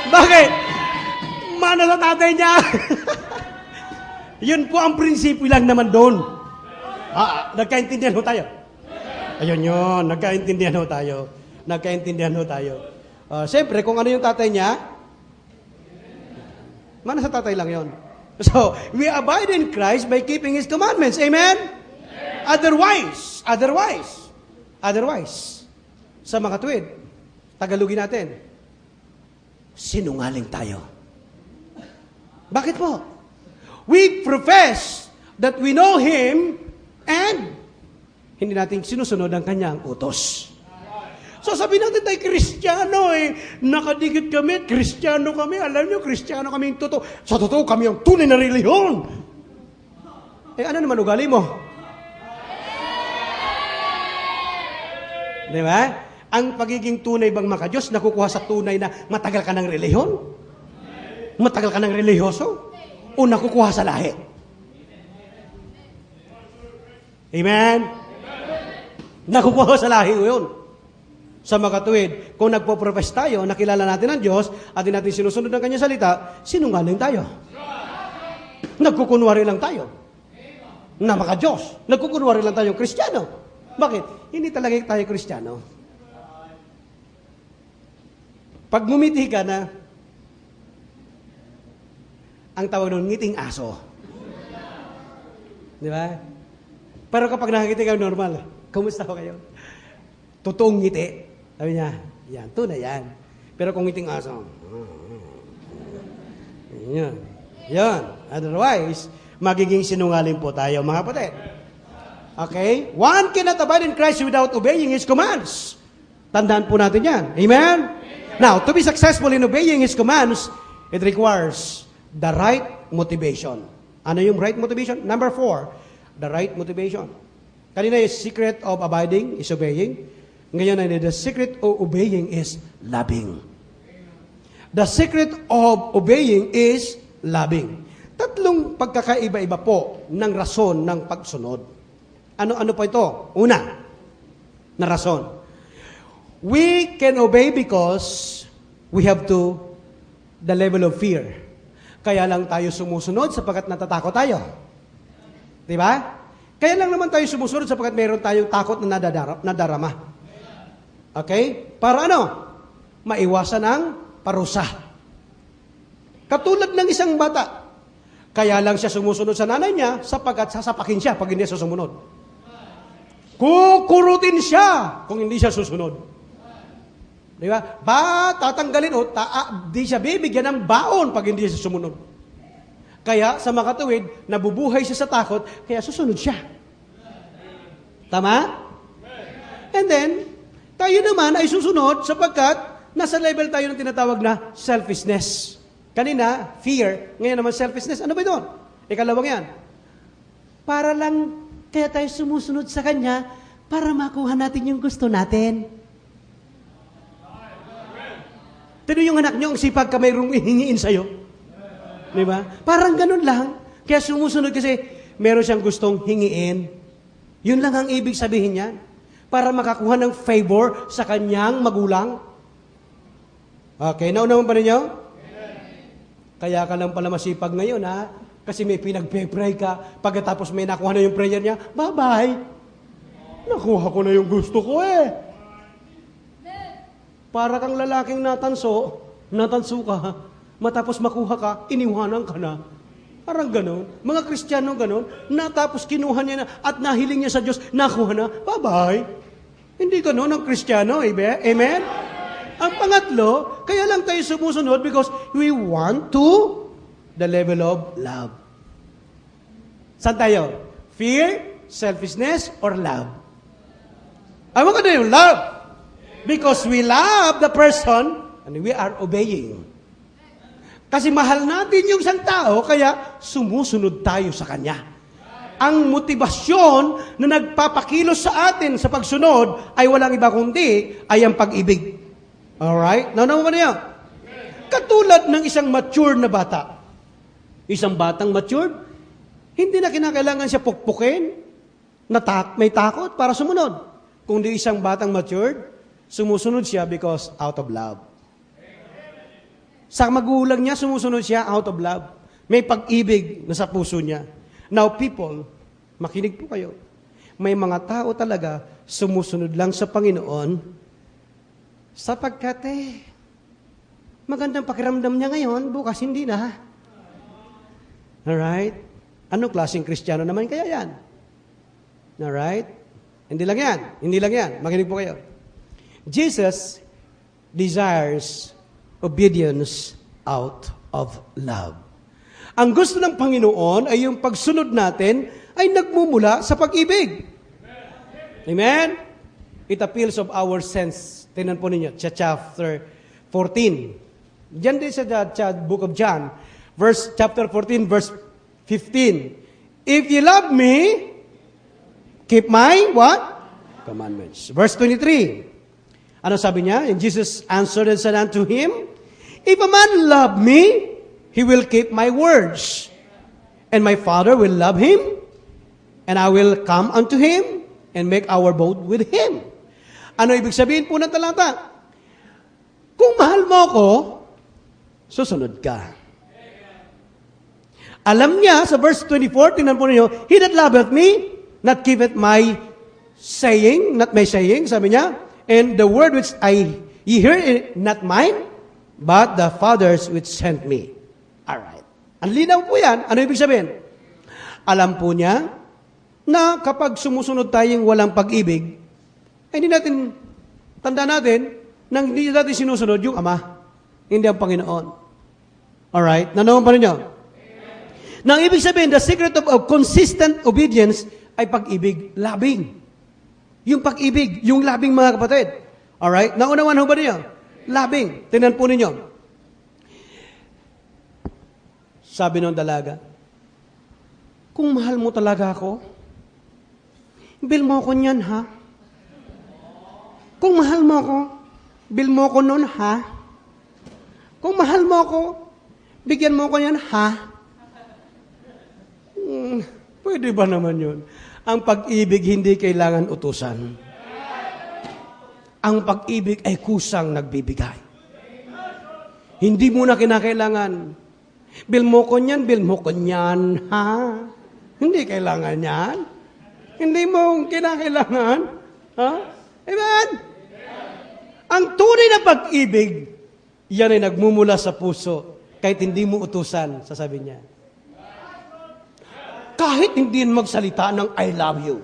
Bakit? Mana sa tatay niya. Yun po ang prinsipyo lang naman doon. Nagkaintindihan ho tayo. Ayun yun, nagkaintindihan ho tayo. Siyempre, kung ano yung tatay niya, mana sa tatay lang yun. So, we abide in Christ by keeping His commandments. Amen? Otherwise, sa mga tuwid, Tagalogin natin, sinungaling tayo. Bakit po? We profess that we know Him and hindi natin sinusunod ang Kanyang utos. So sabi natin tayo, Kristiyano nakadikit kami, Kristiyano kami, alam nyo, Kristiyano kami yung totoo. Sa totoo, kami ang tunay na relihiyon. Ano naman ugali mo? Di ba? Ang pagiging tunay bang makadiyos, nakukuha sa tunay na matagal ka ng relihiyon? Matagal ka ng relihiyoso? O nakukuha sa lahi? Amen? Nakukuha sa lahi o yun. Sa makatuwid, kung nagpo-profess tayo, nakilala natin ang Diyos, at di natin sinusunod ang Kanyang salita, sinungaling tayo. Nagkukunwari lang tayo. Na makadiyos. Nagkukunwari lang tayo Kristiyano. Bakit? Hindi talaga tayo Kristiyano. Pag ngumiti ka na, ang tawag nun, ngiting aso. Di ba? Pero kapag nakakita ka normal, kumusta ko kayo? Totoong ngiti. Sabi niya, yan, tunay yan. Pero kung ngiting aso, yan. Yan. Otherwise, magiging sinungaling po tayo, mga kapatid. Okay? One cannot abide in Christ without obeying His commands. Tandaan po natin yan. Amen? Now, to be successful in obeying His commands, it requires the right motivation. Ano yung right motivation? Number 4, the right motivation. Kanina yung secret of abiding is obeying. Ngayon ay the secret of obeying is loving. The secret of obeying is loving. Tatlong pagkakaiba-iba po ng rason ng pagsunod. Ano po ito? Una, na rason. We can obey because we have the level of fear. Kaya lang tayo sumusunod sapagkat natatakot tayo. Di ba? Kaya lang naman tayo sumusunod sapagkat meron tayong takot na nadarama. Okay? Para ano? Maiwasan ang parusa. Katulad ng isang bata. Kaya lang siya sumusunod sa nanay niya sapagkat sasapakin siya pag hindi siya sumunod. Kukurutin siya kung hindi siya susunod. Di ba? Tatanggalin o di siya bibigyan ng baon pag hindi siya sumunod. Kaya sa makatuwid, nabubuhay siya sa takot, kaya susunod siya. Tama? And then, tayo naman ay susunod sapagkat nasa level tayo ng tinatawag na selfishness. Kanina, fear. Ngayon naman selfishness. Ano ba ito? Ikalawang yan. Para lang kaya tayo sumusunod sa Kanya para makuha natin yung gusto natin. Tino yung anak nyo, ang sipag ka mayroong ihingiin sa'yo. Di ba? Parang ganun lang. Kaya sumusunod kasi meron siyang gustong hingiin. Yun lang ang ibig sabihin niyan. Para makakuha ng favor sa kanyang magulang. Okay, naunawan pa ninyo? Kaya ka lang pala masipag ngayon, ha? Kasi may pinagpe-pray ka. Pagkatapos may nakuha na yung prayer niya, bye-bye. Nakuha ko na yung gusto ko Para kang lalaking natanso ka, matapos makuha ka, iniwanan ka na. Parang ganon. Mga Kristiyano ganon, natapos kinuha niya na at nahiling niya sa Diyos, nakuha na, bye-bye. Hindi ganon ang Kristiyano, amen? Ang pangatlo, kaya lang tayo sumusunod because we want the level of love. Saan tayo? Fear, selfishness, or love? Ano ka na yung love? Because we love the person and we are obeying. Kasi mahal natin yung isang tao, kaya sumusunod tayo sa kanya. Ang motibasyon na nagpapakilos sa atin sa pagsunod ay walang iba kundi ay ang pag-ibig. Alright? Naunawa mo na yan? Katulad ng isang mature na bata. Isang batang matured, hindi na kinakailangan siya pukpukin, may takot para sumunod. Kundi isang batang matured, sumusunod siya because out of love. Sa magulang niya, sumusunod siya out of love. May pag-ibig na sa puso niya. Now, people, makinig po kayo. May mga tao talaga sumusunod lang sa Panginoon sapagkat magandang pakiramdam niya ngayon, bukas hindi na. Alright? Anong klaseng Kristiyano naman kaya yan? Alright? Hindi lang yan. Makinig po kayo. Jesus desires obedience out of love. Ang gusto ng Panginoon ay yung pagsunod natin ay nagmumula sa pag-ibig. Amen? It appeals of our sense. Tingnan po ninyo, chapter 14. Diyan din sa book of John, chapter 14, verse 15. If you love me, keep my, what? Commandments. Verse 23. Ano sabi niya? And Jesus answered and said unto him, if a man love me, he will keep my words. And my Father will love him, and I will come unto him, and make our abode with him. Ano ibig sabihin po ng talata? Kung mahal mo ako, susunod ka. Alam niya, sa verse 24, tingnan po ninyo, he that loveth me, not keepeth my saying, not my saying, sabi niya, and the word which ye hear, not mine, but the Father's which sent me. Alright. Ang linaw po yan. Ano ibig sabihin? Alam po niya na kapag sumusunod tayong walang pag-ibig, ay hindi natin, tanda natin, nang hindi natin sinusunod yung Ama, hindi ang Panginoon. Alright? Nanawan pa rin niyo? Nang ibig sabihin, the secret of consistent obedience ay pag-ibig, labing. Yung pag-ibig, yung labing mga kapatid. Alright? Naunawan ho ba niyo? Labing. Tingnan po ninyo. Sabi ng dalaga, kung mahal mo talaga ako, bil mo ko niyan, ha? Kung mahal mo ako, bil mo ko nun, ha? Kung mahal mo ako, bigyan mo ko yan, ha? Pwede ba naman yun? Ang pag-ibig hindi kailangan utusan. Ang pag-ibig ay kusang nagbibigay. Hindi mo na kinakailangan, bil mo ko niyan, ha? Hindi kailangan yan. Hindi mo kinakailangan, ha? Amen? Ang tunay na pag-ibig, yan ay nagmumula sa puso, kahit hindi mo utusan, sasabi niya. Kahit hindi magsalita ng I love you,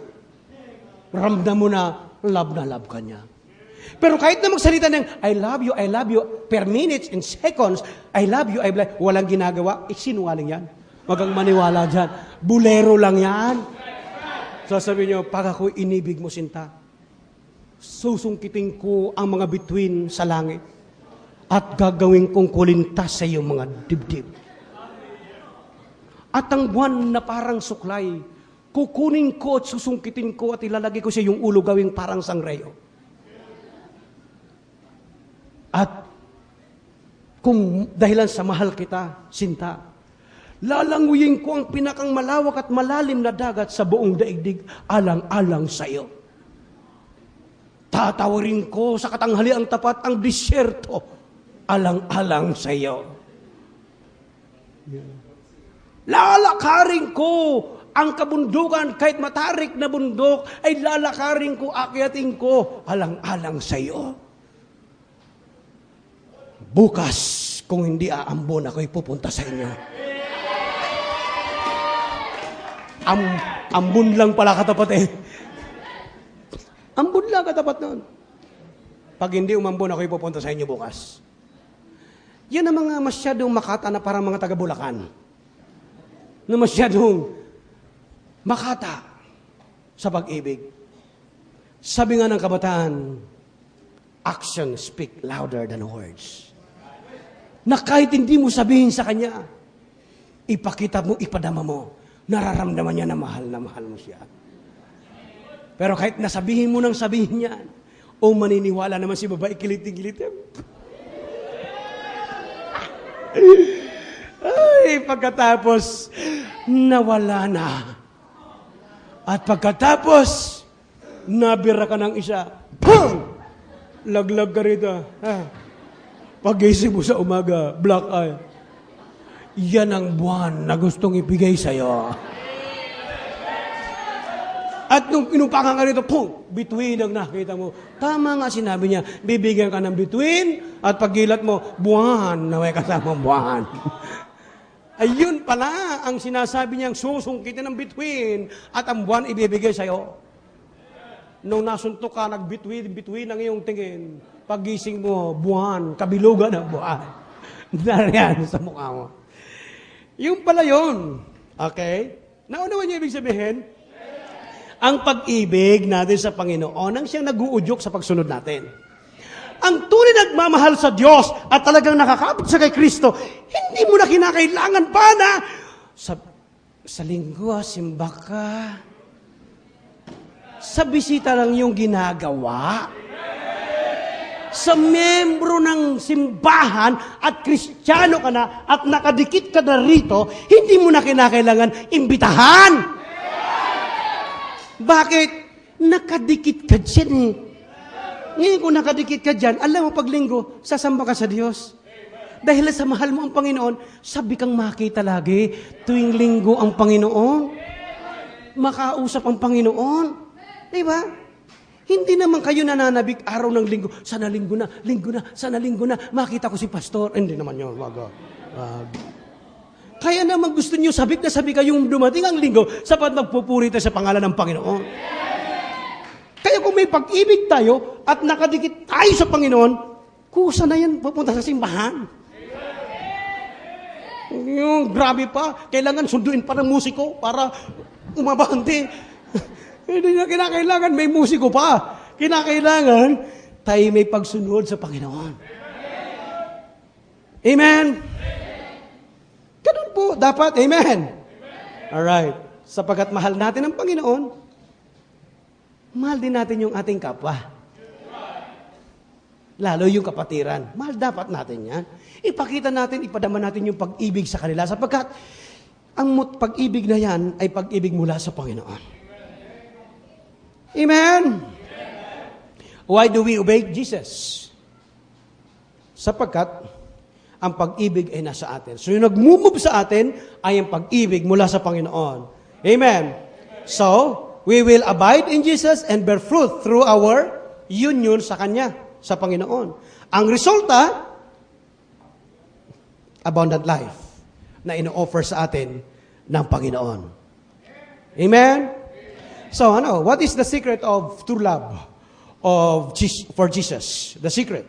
ramdam mo na love ka niya. Pero kahit na magsalita ng I love you, per minutes, in seconds, I love you, walang ginagawa, sinungaling yan. Wag kang maniwala dyan. Bulero lang yan. Sasabihin niyo, pag ako inibig mo, sinta, susungkitin ko ang mga bituin sa langit at gagawin kong kulintas sa iyong mga dibdib. At ang buwan na parang suklay, kukunin ko at susungkitin ko at ilalagay ko sa iyong ulo gawing parang sangreyo. At kung dahilan sa mahal kita, sinta, lalanguyin ko ang pinakang malawak at malalim na dagat sa buong daigdig, alang-alang sa iyo. Tatawarin ko sa katanghaliang tapat ang disyerto, alang-alang sa iyo. Lalakarin ko ang kabundukan, kahit matarik na bundok, ay lalakarin ko, akyatin ko, alang-alang sa iyo. Bukas, kung hindi aambon, ako'y pupunta sa inyo. Ambon lang pala katapat eh. Ambon lang katapat noon. Pag hindi umambon, ako'y pupunta sa inyo bukas. Yan ang mga masyadong makata na parang mga taga-Bulacan. Na masyadong makata sa pag-ibig. Sabi nga ng kabataan, actions speak louder than words. Na kahit hindi mo sabihin sa kanya, ipakita mo, ipadama mo, nararamdaman niya na mahal mo siya. Pero kahit nasabihin mo nang sabihin niya, o maniniwala naman si babae, kilit-kilit. Ay, pagkatapos, nawala na. At pagkatapos, nabira ka ng isa. Pum! Laglag ka rito. Pag-isip mo sa umaga, black eye. Yan ang buwan na gustong ibigay sa'yo. At nung pinupakan ka rito, pum! Bituin ang nakita mo. Tama nga sinabi niya, bibigyan ka ng bituin, at paggilat mo, buwan na may kasamang buwan. Ayun pala ang sinasabi niyang susungkitin ng bituin, at ang buwan ibibigay sa'yo. Nung nasuntok ka, nagbituin ang iyong tingin, pagising mo, buwan, kabilugan ng buwan. Nariyan sa mukha mo. Yung pala yun. Okay? Naunawan niyo ibig sabihin? Ang pag-ibig natin sa Panginoon ang siyang nag-uudyok sa pagsunod natin. Ang tunay nagmamahal sa Diyos at talagang nakakapit sa kay Kristo, hindi mo na kinakailangan pa na sa linggo, simba ka. Sa bisita lang yung ginagawa. Sa membro ng simbahan at Kristiyano ka na at nakadikit ka na rito, hindi mo na kinakailangan imbitahan. Bakit? Nakadikit ka dyan eh. Ngayon kung nakadikit ka dyan, alam mo pag linggo, sasamba ka sa Diyos. Dahil sa mahal mo ang Panginoon, sabi kang makita lagi, tuwing linggo ang Panginoon. Makausap ang Panginoon. Diba? Hindi naman kayo nananabik araw ng linggo, sana linggo na, sana linggo na, makita ko si pastor. Hindi naman yun, wag. Kaya naman gusto niyo sabik na sabik kayong dumating ang linggo sapat magpupuri tayo sa pangalan ng Panginoon. Kaya kung may pag-ibig tayo at nakadikit tayo sa Panginoon, kusa na yan pupunta sa simbahan. Yung grabe pa, kailangan sunduin pa ng musiko para umabante. Hindi na kinakailangan may musiko pa. Kinakailangan tayo may pagsunod sa Panginoon. Amen? Ganun po, dapat. Amen? Alright. Sapagat mahal natin ang Panginoon, mahal din natin yung ating kapwa. Lalo yung kapatiran. Mahal dapat natin yan. Ipakita natin, ipadama natin yung pag-ibig sa kanila sapagkat ang pag-ibig na yan ay pag-ibig mula sa Panginoon. Amen? Why do we obey Jesus? Sapagkat ang pag-ibig ay nasa atin. So yung nag-move sa atin ay ang pag-ibig mula sa Panginoon. Amen? So, we will abide in Jesus and bear fruit through our union sa Kanya, sa Panginoon. Ang resulta, abundant life na ino-offer sa atin ng Panginoon. Amen? So, what is the secret of true love for Jesus? The secret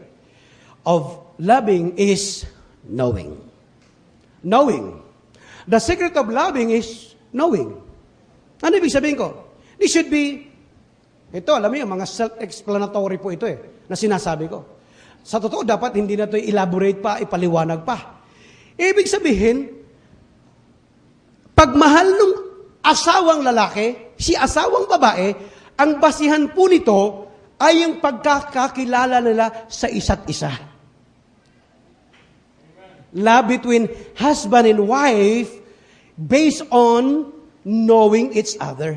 of loving is knowing. Knowing. The secret of loving is knowing. Ano ibig sabihin ko? This should be, ito, alam mo mga self-explanatory po ito na sinasabi ko. Sa totoo, dapat hindi na ito elaborate pa, ipaliwanag pa. Ibig sabihin, pagmahal ng asawang lalaki, si asawang babae, ang basihan po nito ay yung pagkakakilala nila sa isa't isa. Love between husband and wife based on knowing each other.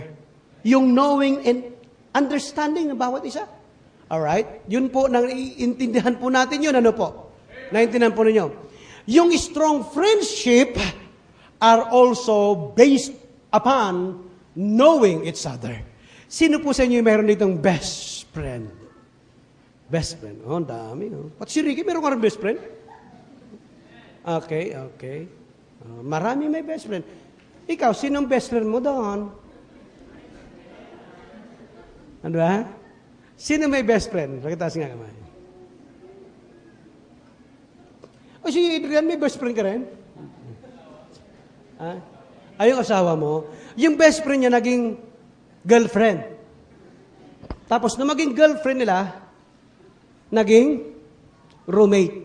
Yung knowing and understanding ng bawat isa. Alright? Yun po, naiintindihan po natin yun. Ano po? Naintindihan po ninyo. Yung strong friendship are also based upon knowing each other. Sino po sa inyo yung meron ditong best friend? Best friend. Oh, ang dami. No? Pati si Ricky, meron ka rin best friend? Okay. Marami may best friend. Ikaw, sinong best friend mo doon? Ano ba? Sino may best friend? Pakitaas nga kamay. O si Adrian, may best friend ka rin? Ay, yung asawa mo, yung best friend niya naging girlfriend. Tapos na maging girlfriend nila, naging roommate.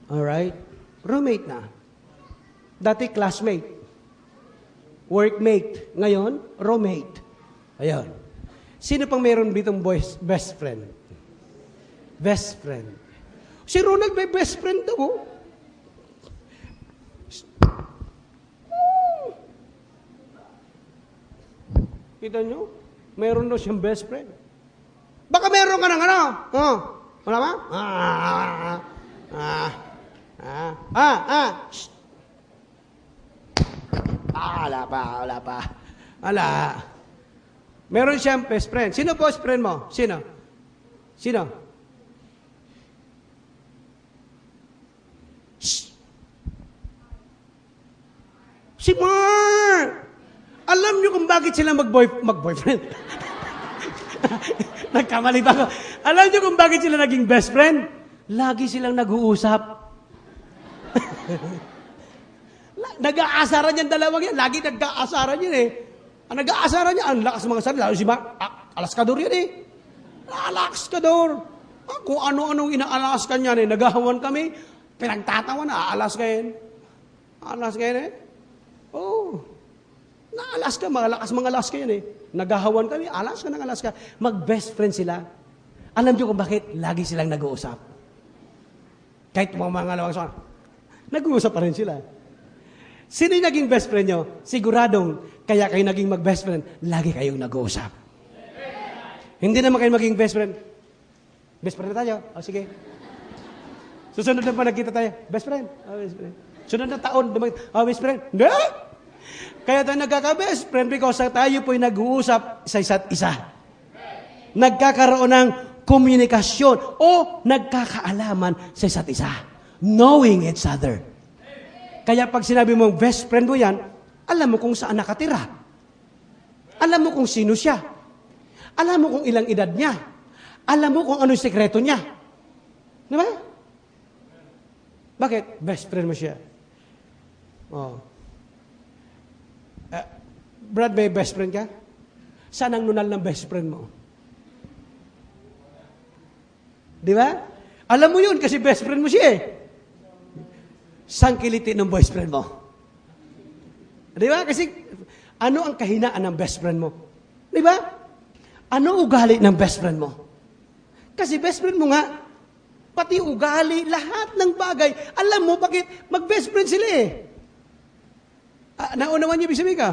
Alright? Roommate na. Dati classmate. Workmate. Ngayon, roommate. Ayun. Sino pang meron ditong best friend? Best friend. Si Ronald may best friend daw. Kita nyo? Meron daw siyang best friend. Baka meron ka ng ano? Wala ba? Wala pa. Meron siyang best friend. Sino best friend mo? Sino? Si Mark! Alam niyo kung bakit sila mag-boyfriend? Nagkamali ba ako? Alam niyo kung bakit sila naging best friend? Lagi silang nag-uusap. Nag-aasaran yan dalawang yan. Lagi nag-aasaran yan eh. Ang nag-aasaran niya, ang lakas mga sarili. Lalo si Alaskador yan eh. Alaskador. Kung ano-anong inaalaskan niya eh. Nagahawan kami. Pinagtatawa na. Alaska yan. Alaska yan eh. Oh. Na-Alaska. Mga Alaska yan eh. Nagahawan kami. Alaska ng Alaska. Mag-best friend sila. Alam niyo kung bakit? Lagi silang nag-uusap. Kahit mga lawang nag-uusap pa rin sila. Sino yung naging best friend nyo? Siguradong, kaya kayo naging mag-best friend, lagi kayong nag-uusap. Hindi naman kayo maging best friend. Best friend na tayo? O, sige. Susunod na pa nagkita tayo. Best friend? O, best friend. Sunod na taon, best friend? Hindi! Kaya tayo nagkaka-best friend because tayo po'y nag-uusap sa isa't isa. Nagkakaroon ng komunikasyon o nagkakaalaman sa isa't isa. Knowing each other. Kaya pag sinabi mong best friend mo yan, alam mo kung saan nakatira. Alam mo kung sino siya. Alam mo kung ilang edad niya. Alam mo kung anong sekreto niya. Di ba? Bakit? Best friend mo siya. Oh. Brad, may best friend ka? Saan ang nunal ng best friend mo? Di ba? Alam mo yun kasi best friend mo siya eh. Saan kiliti ng best friend mo? Di ba? Kasi ano ang kahinaan ng best friend mo? Di ba? Ano ugali ng best friend mo? Kasi best friend mo nga, pati ugali, lahat ng bagay, alam mo bakit mag-best friend sila eh. Naunawan niyo, ibig sabihin ka?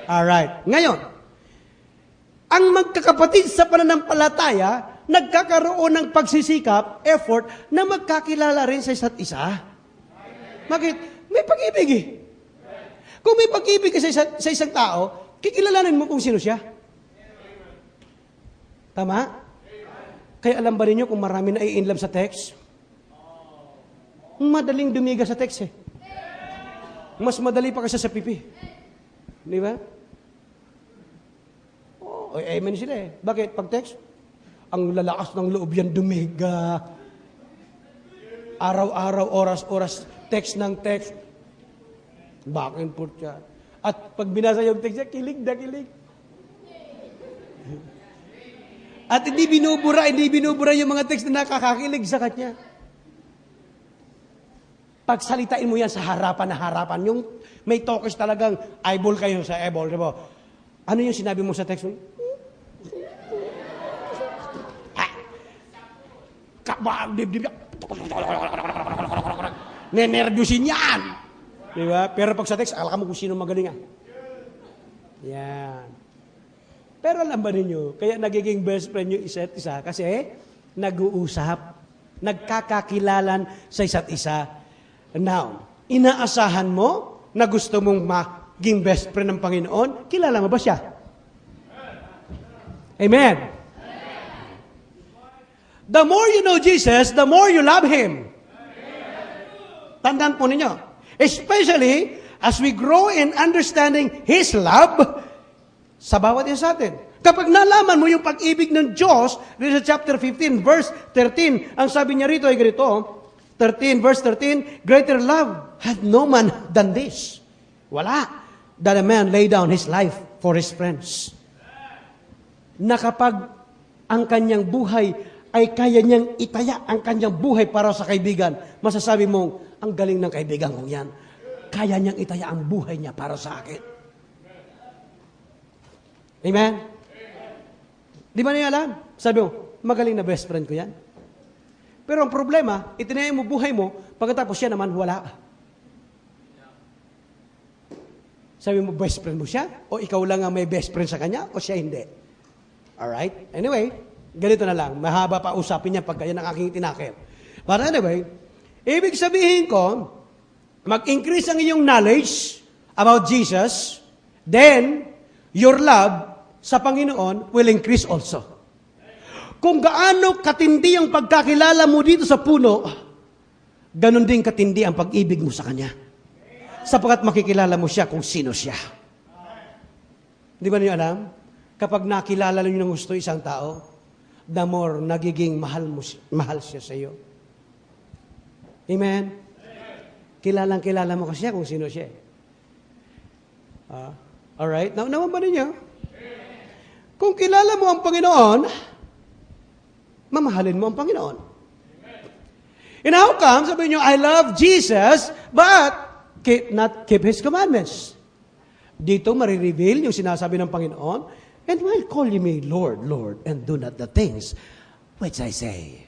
Alright. Ngayon, ang magkakapatid sa pananampalataya, nagkakaroon ng pagsisikap, effort, na magkakilala rin sa isa't isa. Bakit? May pag-ibig eh. Kung may pag-ibig ka sa isang tao, kikilalanin mo kung sino siya. Tama? Kaya alam ba ninyo kung marami na i-inlove sa text? Madaling dumiga sa text eh. Mas madali pa kasi sa pipi. Di ba? Oh, amen sila eh. Bakit? Pag text, ang lalakas ng loob yan dumiga. Araw-araw, oras-oras, text ng text. Back and forth siya. At pag binasa yung text niya, kilig na kilig. At hindi binubura yung mga text na nakakakilig sa kanya. Pagsalitain mo yan sa harapan na harapan, yung may talkers talagang eyeball kayo sa eyeball, di ba? Ano yung sinabi mo sa text mo? Nenervyusin yan. Di ba? Pero pag sa text, akala mo kung sino magaling ah. Yan. Pero alam ba ninyo, kaya nagiging best friend yung isa't isa kasi nag-uusap, nagkakakilalan sa isa't isa. Now, inaasahan mo na gusto mong maging best friend ng Panginoon, kilala mo ba siya? Amen. The more you know Jesus, the more you love Him. Tandaan po ninyo. Especially as we grow in understanding His love sa bawat isa sa atin. Kapag nalaman mo yung pag-ibig ng Diyos, dito sa chapter 15, verse 13, ang sabi niya rito ay ganito, 13, verse 13, greater love hath no man than this. Wala. That a man lay down his life for his friends. Na kapag ang kanyang buhay ay kaya niyang itaya ang kanyang buhay para sa kaibigan, masasabi mong, ang galing ng kaibigan kong yan. Kaya niyang itaya ang buhay niya para sa akin. Amen? Di ba niya alam? Sabi mo, magaling na best friend ko yan. Pero ang problema, itinaya mo buhay mo, pagkatapos siya naman, wala. Sabi mo, best friend mo siya? O ikaw lang ang may best friend sa kanya? O siya hindi? Alright? Anyway, ganito na lang. Mahaba pa usapin niya pagka yan ang aking tinakil. But anyway, ibig sabihin ko, mag-increase ang iyong knowledge about Jesus, then, your love sa Panginoon will increase also. Kung gaano katindi ang pagkakilala mo dito sa puno, ganun din katindi ang pag-ibig mo sa Kanya. Sapagkat makikilala mo siya kung sino siya. Di ba niyo alam? Kapag nakilala niyo ng gusto isang tao, the more nagiging mahal siya sa iyo. Amen? Kilalang-kilala mo kasi kung sino siya. Alright? Naman ba ninyo? Kung kilala mo ang Panginoon, mamahalin mo ang Panginoon. And how come, sabihin nyo, I love Jesus, but not keep His commandments. Dito marireveal yung sinasabi ng Panginoon, and while calling me Lord, Lord, and do not the things which I say.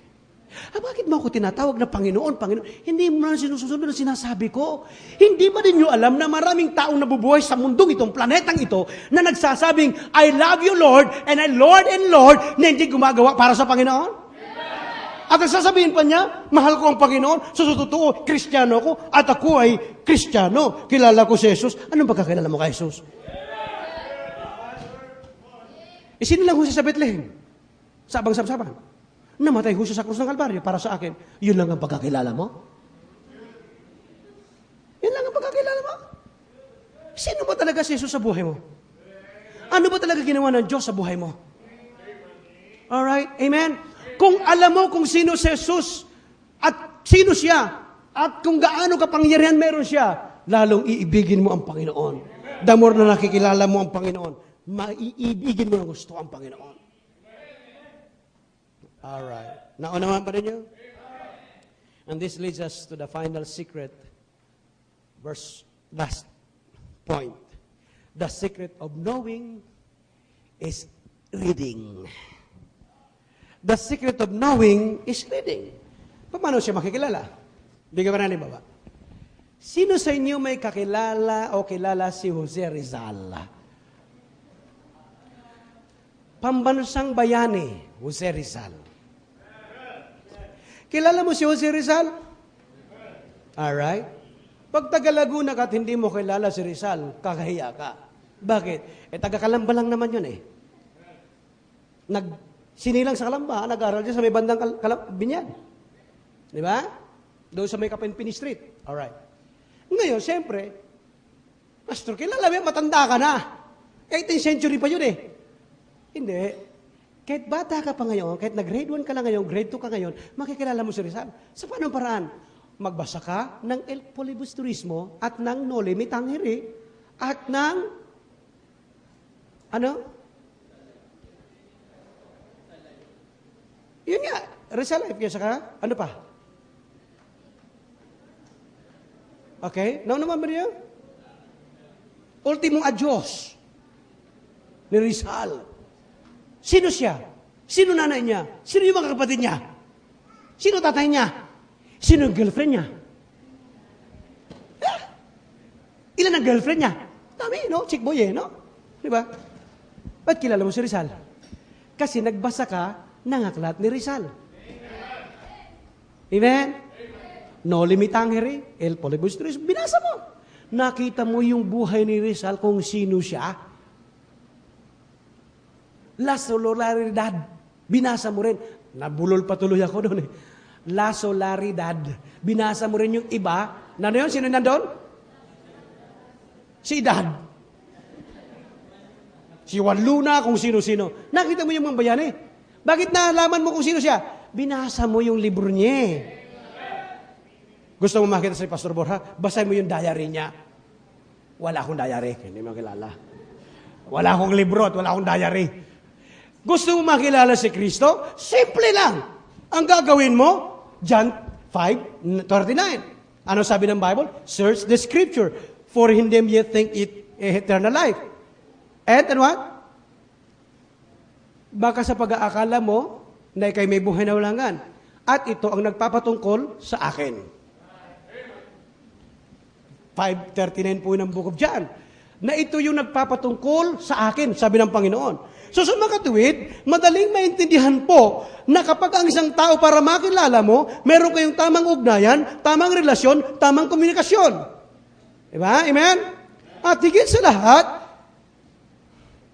Bakit mo ako tinatawag na Panginoon, Panginoon? Hindi mo na sinusunod na sinasabi ko. Hindi ba ninyo alam na maraming taong nabubuhay sa mundong itong planetang ito na nagsasabing, I love you, Lord, and I Lord and Lord, na hindi gumagawa para sa Panginoon? At sasabihin pa niya, mahal ko ang Panginoon, sa totoo, Kristiyano ko, at ako ay Kristiyano. Kilala ko si Jesus. Anong pagkakilala mo kay Jesus? Sino lang ho siya sa Bethlehem? Sa Abang-Sabsaban. Namatay ho siya sa krus ng Kalbaryo para sa akin. Yun lang ang pagkakilala mo? Yun lang ang pagkakilala mo? Sino ba talaga si Jesus sa buhay mo? Ano ba talaga ginawa ng Diyos sa buhay mo? Alright? Amen? Kung alam mo kung sino si Jesus at sino siya at kung gaano kapangyarihan meron siya, lalong iibigin mo ang Panginoon. The more na nakikilala mo ang Panginoon, maiibigin mo ng gusto ang Panginoon. Alright. Naunawan pa rin nyo? And this leads us to the final secret. Last point. The secret of knowing is reading. The secret of knowing is reading. Paano siya makikilala? Bigyan ba natin baba? Sino sa inyo may kakilala o kilala si Jose Rizal? Pambansang bayani, Jose Rizal. Kilala mo si Jose Rizal? Alright. Pag taga-Laguna ka at hindi mo kilala si Rizal, kakahiya ka. Bakit? Taga-Kalamba lang naman yun eh. Sinilang sa Kalamba, nag-aral dyan sa may bandang Binyan. Di ba? Doon sa may Kapinpini Street. Alright. Ngayon, siyempre, Pastor, kilala mo, matanda ka na. 18th century pa yun eh. Hindi. Kahit bata ka pa ngayon, kahit nag-grade 1 ka lang ngayon, grade 2 ka ngayon, makikilala mo si Rizal. Sa paanong paraan? Magbasa ka ng El Filibusterismo at ng Noli Me Tangere at ng yun nga, Rizal Life. Kaya saka, ano pa? Okay? Naman ba niyo? Ultimong Adios ni Rizal. Sino siya? Sino nanay niya? Sino yung mga kapatid niya? Sino tatay niya? Sino yung girlfriend niya? Ilan ang girlfriend niya? Dami, no? Chick boy no? Di ba? Ba't kilala mo si Rizal? Kasi nagbasa ka ng aklat ni Rizal. Amen? Noli Me Tangere, El Filibusterismo. Binasa mo. Nakita mo yung buhay ni Rizal kung sino siya. La Solaridad. Binasa mo rin. Nabulol patuloy ako doon eh. La Solaridad. Binasa mo rin yung iba. Ano yun? Sino nandun? Si Edad. Si Juan Luna, kung sino-sino. Nakita mo yung mga bayani. Bakit nalaman mo kung sino siya? Binasa mo yung libro niya. Gusto mo makita si Pastor Borja? Basahin mo yung diary niya. Wala akong diary. Hindi mo kilala. Wala akong libro at wala akong diary. Gusto mo makilala si Kristo? Simple lang. Ang gagawin mo, John 5:39. Ano sabi ng Bible? Search the Scripture, for in them ye think it eternal life. And what? Baka sa pag-aakala mo na ikay may buhay na walangan. At ito ang nagpapatungkol sa akin. 5:39 po ng Book of John. Na ito yung nagpapatungkol sa akin, sabi ng Panginoon. So sa mga katuwid, madaling maintindihan po na kapag ang isang tao para makilala mo, meron kayong tamang ugnayan, tamang relasyon, tamang komunikasyon. Diba? Amen? At higit sa lahat,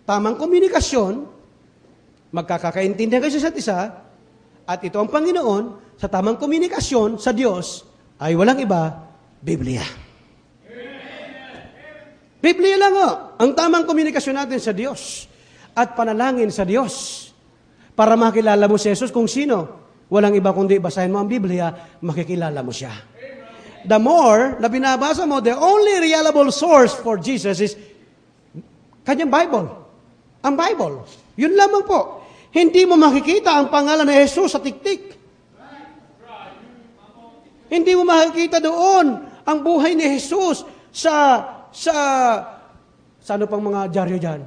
tamang komunikasyon, magkakakaintindihan kayo sa isa't isa, at ito ang Panginoon, sa tamang komunikasyon sa Diyos, ay walang iba, Biblia. Biblia lang ang tamang komunikasyon natin sa Diyos at panalangin sa Diyos para makilala mo si Jesus kung sino. Walang iba kundi basahin mo ang Biblia, makikilala mo siya. The more na binabasa mo, the only reliable source for Jesus is kanyang Bible. Ang Bible. Yun lamang po. Hindi mo makikita ang pangalan ni Jesus sa tiktik. Hindi mo makikita doon ang buhay ni Jesus sa ano pang mga dyaryo dyan?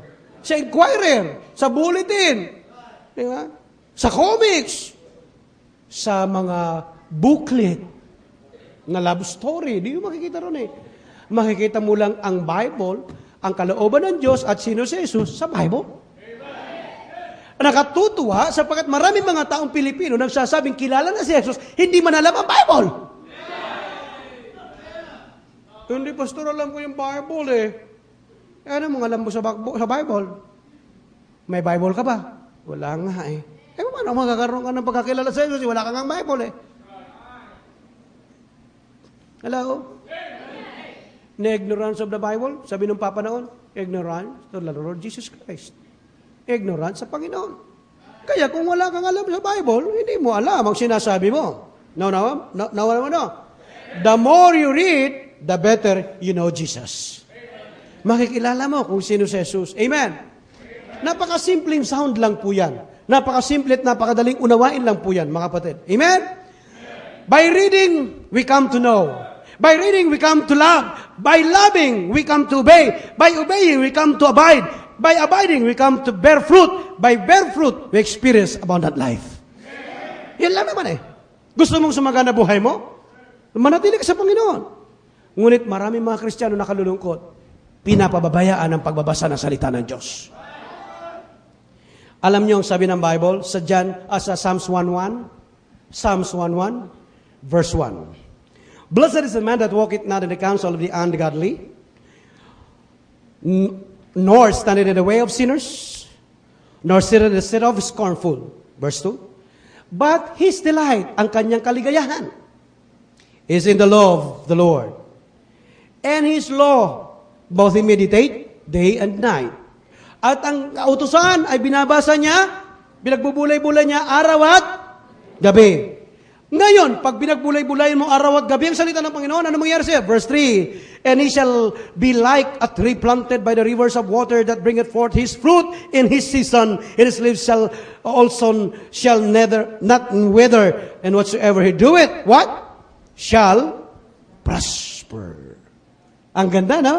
Sa Inquirer, sa Bulletin, di ba? Sa comics, sa mga booklet na love story. Di mo makikita ron eh. Makikita mo lang ang Bible, ang kalooban ng Diyos at sino si Jesus sa Bible. Nakatutuwa sapagkat maraming mga taong Pilipino nagsasabing kilala na si Jesus, hindi man alam ang Bible. Hindi, pastor, alam ko yung Bible eh. Ano mong alam mo sa Bible? May Bible ka ba? Wala nga eh. Paano magkakaroon ka ng pagkakilala sa Jesus? Wala ka nga Bible eh. Hello? Na ignorance of the Bible? Sabi ng Papa noon, ignorance to the Lord Jesus Christ. Ignorance sa Panginoon. Kaya kung wala kang alam sa Bible, hindi mo alam ang sinasabi mo. No. The more you read, the better you know Jesus. Makikilala mo kung sino si Jesus. Amen. Napakasimpleng sound lang po yan. Napakasimple at napakadaling unawain lang po yan, mga kapatid. Amen? By reading, we come to know. By reading, we come to love. By loving, we come to obey. By obeying, we come to abide. By abiding, we come to bear fruit. By bear fruit, we experience abundant life. Yan lang naman eh. Gusto mong sumagana buhay mo? Manatili ka sa Panginoon. Ngunit maraming mga Kristiyano nakalulungkot. Pinapababayaan ang pagbabasa ng salita ng Diyos. Alam niyo ang sabi ng Bible sa Psalms 1:1? Psalms 1:1, verse 1. Blessed is the man that walketh not in the counsel of the ungodly, nor standeth in the way of sinners, nor sitteth in the seat of scornful. Verse 2. But his delight, ang kanyang kaligayahan, is in the law of the Lord. And his law, both he meditate day and night. At ang kautusan ay binabasa niya, binagbubulay-bulay niya araw at gabi. Ngayon, pag binagbulay-bulayin mo araw at gabi ang salita ng Panginoon, ano mangyari siya? Verse 3, and he shall be like a tree planted by the rivers of water that bringeth forth his fruit in his season. And his leaves shall not wither, and whatsoever he doeth, what? Shall prosper. Ang ganda, no?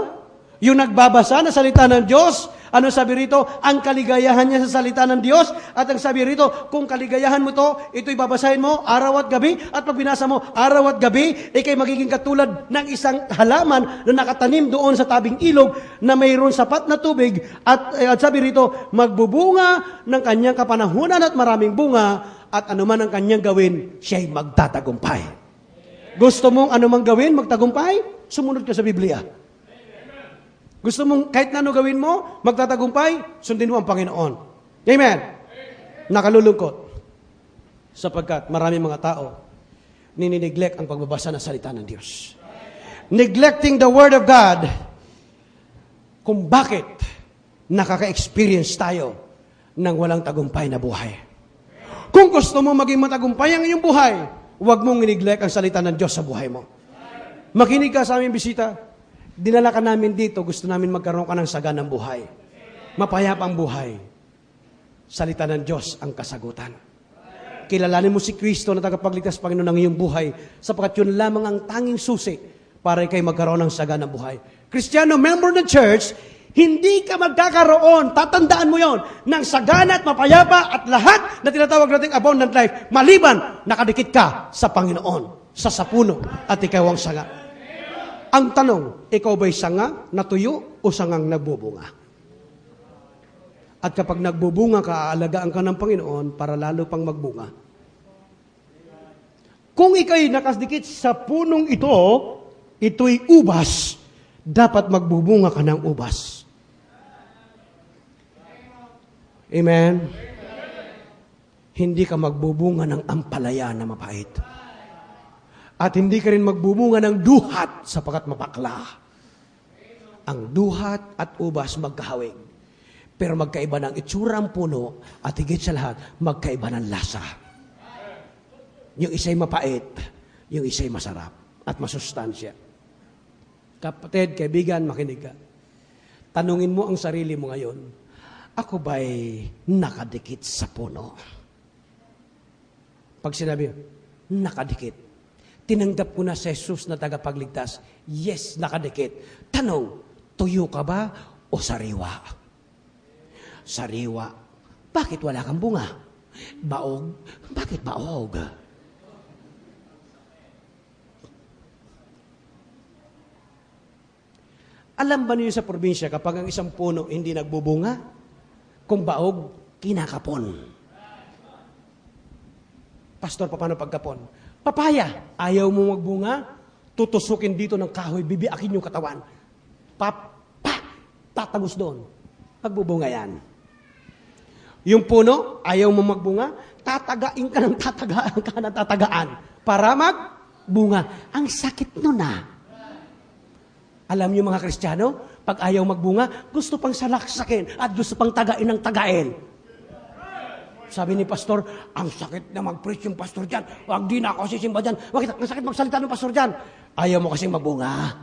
Yung nagbabasa na salita ng Diyos, ano sabi rito? Ang kaligayahan niya sa salita ng Diyos. At ang sabi rito, kung kaligayahan mo to, ito'y babasahin mo araw at gabi. At pag binasa mo araw at gabi, ikay magiging katulad ng isang halaman na nakatanim doon sa tabing ilog na mayroon sapat na tubig. At sabi rito, magbubunga ng kanyang kapanahunan at maraming bunga. At anuman ang kanyang gawin, siya'y magtatagumpay. Gusto mong anumang gawin, magtagumpay? Sumunod ka sa Biblia. Gusto mong kahit na ano gawin mo, magtatagumpay, sundin mo ang Panginoon. Amen? Nakalulungkot. Sapagkat marami mga tao, ninineglect ang pagbabasa ng salita ng Diyos. Neglecting the Word of God, kung bakit nakaka-experience tayo ng walang tagumpay na buhay. Kung gusto mo maging matagumpay ang iyong buhay, huwag mong nineglect ang salita ng Diyos sa buhay mo. Makinig ka sa aming bisita. Dinala ka namin dito, gusto namin magkaroon ka ng saganang buhay. Mapayapang buhay. Salita ng Diyos ang kasagutan. Kilalanin mo si Kristo na tagapagligtas Panginoon ng iyong buhay, sapagkat yun lamang ang tanging susi para ikay magkaroon ng saganang buhay. Kristiyano, member ng church, hindi ka magkakaroon, tatandaan mo yon, ng sagana at mapayapa at lahat na tinatawag nating abundant life, maliban nakadikit ka sa Panginoon, sa sapuno at ikaw ang sanga. Ang tanong, ikaw ba'y sanga, natuyo, o sangang nagbubunga? At kapag nagbubunga ka, aalagaan ka ng Panginoon para lalo pang magbunga. Kung ikaw'y nakasdikit sa punong ito, ito'y ubas, dapat magbubunga ka ng ubas. Amen? Hindi ka magbubunga ng ampalaya na mapait. At hindi ka rin magbubunga ng duhat sapagkat mapakla. Ang duhat at ubas magkahawig. Pero magkaiba ng itsura ang puno at higit sa lahat, magkaiba ng lasa. Yung isa'y mapait, yung isa'y masarap. at masustansya. Kapatid, kaibigan, makinig ka. Tanungin mo ang sarili mo ngayon, ako ba'y nakadikit sa puno? Pag sinabi, nakadikit. Tinanggap ko na si Jesus na tagapagligtas. Yes, nakadikit. Tanong, tuyo ka ba o sariwa? Sariwa. Bakit wala kang bunga? Baog. Bakit baog? Alam ba niyo sa probinsya kapag ang isang puno hindi nagbubunga, kung baog, kinakapon. Pastor, paano pagkapon? Papaya, ayaw mo magbunga, tutusukin dito ng kahoy, bibiakin yung katawan. Tatagos doon. Magbubunga yan. Yung puno, ayaw mo magbunga, tatagain ka ng tatagaan para magbunga. Ang sakit nun ah. Alam niyo mga Kristiyano, pag ayaw magbunga, gusto pang salaksakin at gusto pang tagain ng tagain. Sabi ni pastor, ang sakit na mag-preach yung pastor dyan. Wag di na ako sisimba dyan. Bakit? Ang sakit magsalita ng pastor dyan. Ayaw mo kasing magbunga.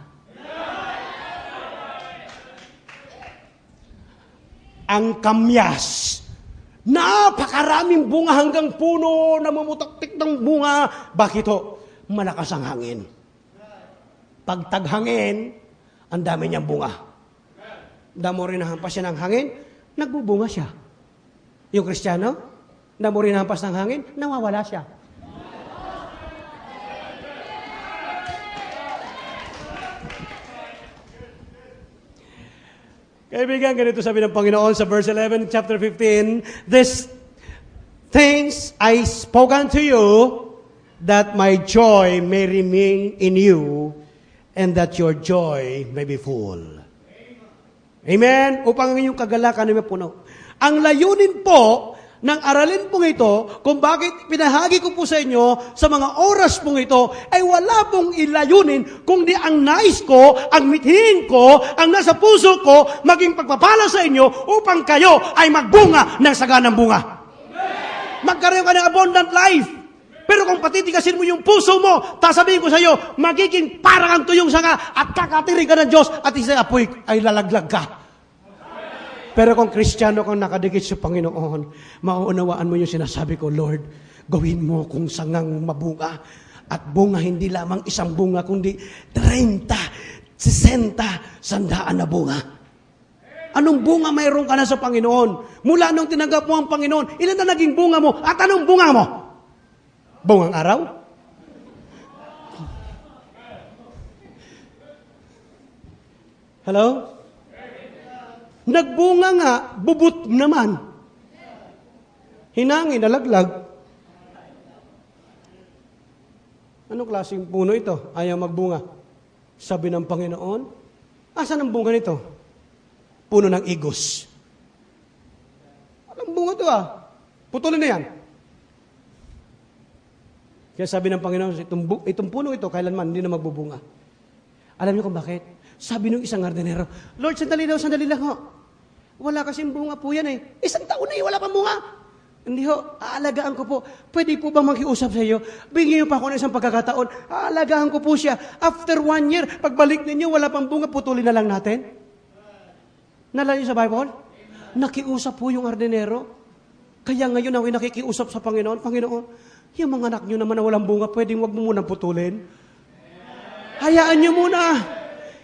Ang kamyas, napakaraming bunga hanggang puno na mamutaktik ng bunga. Bakit ho? Malakas ang hangin. Pag taghangin, ang dami niyang bunga. Damo rin nahampas siya ng hangin, nagbubunga siya. Yung Kristiyano, damo rin nahampas ng hangin, nawawala siya. Kaibigan, ganito sabi ng Panginoon sa verse 11, chapter 15, "These things I spoke unto you, that my joy may remain in you, and that your joy may be full." Amen? Upang ang inyong kagalakan ay mapuno. Ang layunin po ng aralin pong ito, kung bakit pinahagi ko po sa inyo sa mga oras pong ito, ay wala pong ilayunin, kundi ang nais ko, ang mithiin ko, ang nasa puso ko, maging pagpapala sa inyo upang kayo ay magbunga ng saganang bunga. Magkaroon ka ng abundant life. Pero kung patitigasin mo yung puso mo, sabihin ko sa iyo, magiging parang ang tuyong sanga at kakatirin ka ng Diyos at isang apoy ay lalaglag ka. Pero kung Kristiyano kang nakadikit sa Panginoon, mauunawaan mo yung sinasabi ko, Lord, gawin mo kung sangang mabunga. At bunga, hindi lamang isang bunga, kundi 30, 60, 100 na bunga. Anong bunga mayroon ka na sa Panginoon? Mula nung tinanggap mo ang Panginoon, ilan na naging bunga mo? At anong bunga mo? Bungang araw? Hello? Nagbunga nga, bubot naman. Hinangin, nalaglag. Anong klaseng puno ito? Ayaw magbunga. Sabi ng Panginoon, asan ang bunga nito? Puno ng igos. Anong bunga ito ah? Putulin na yan. Kaya sabi ng Panginoon, itong puno ito, kailanman hindi na magbubunga. Alam niyo kung bakit? Sabi ng isang hardinero, Lord, sandali lang ho. Wala kasing bunga po yan eh. Isang taon na wala pang bunga. Hindi ho, aalagaan ko po. Pwede po bang makiusap sa iyo? Bigyan niyo pa ako ng isang pagkakataon. Aalagaan ko po siya. After 1 year, pagbalik ninyo, wala pang bunga, putulin na lang natin. Nalala niyo sa Bible? Nakiusap po yung hardinero. Kaya ngayon ako nakikiusap sa Panginoon, Panginoon, yung mga anak nyo naman na walang bunga, pwedeng wag mo munang putulin. Hayaan nyo muna.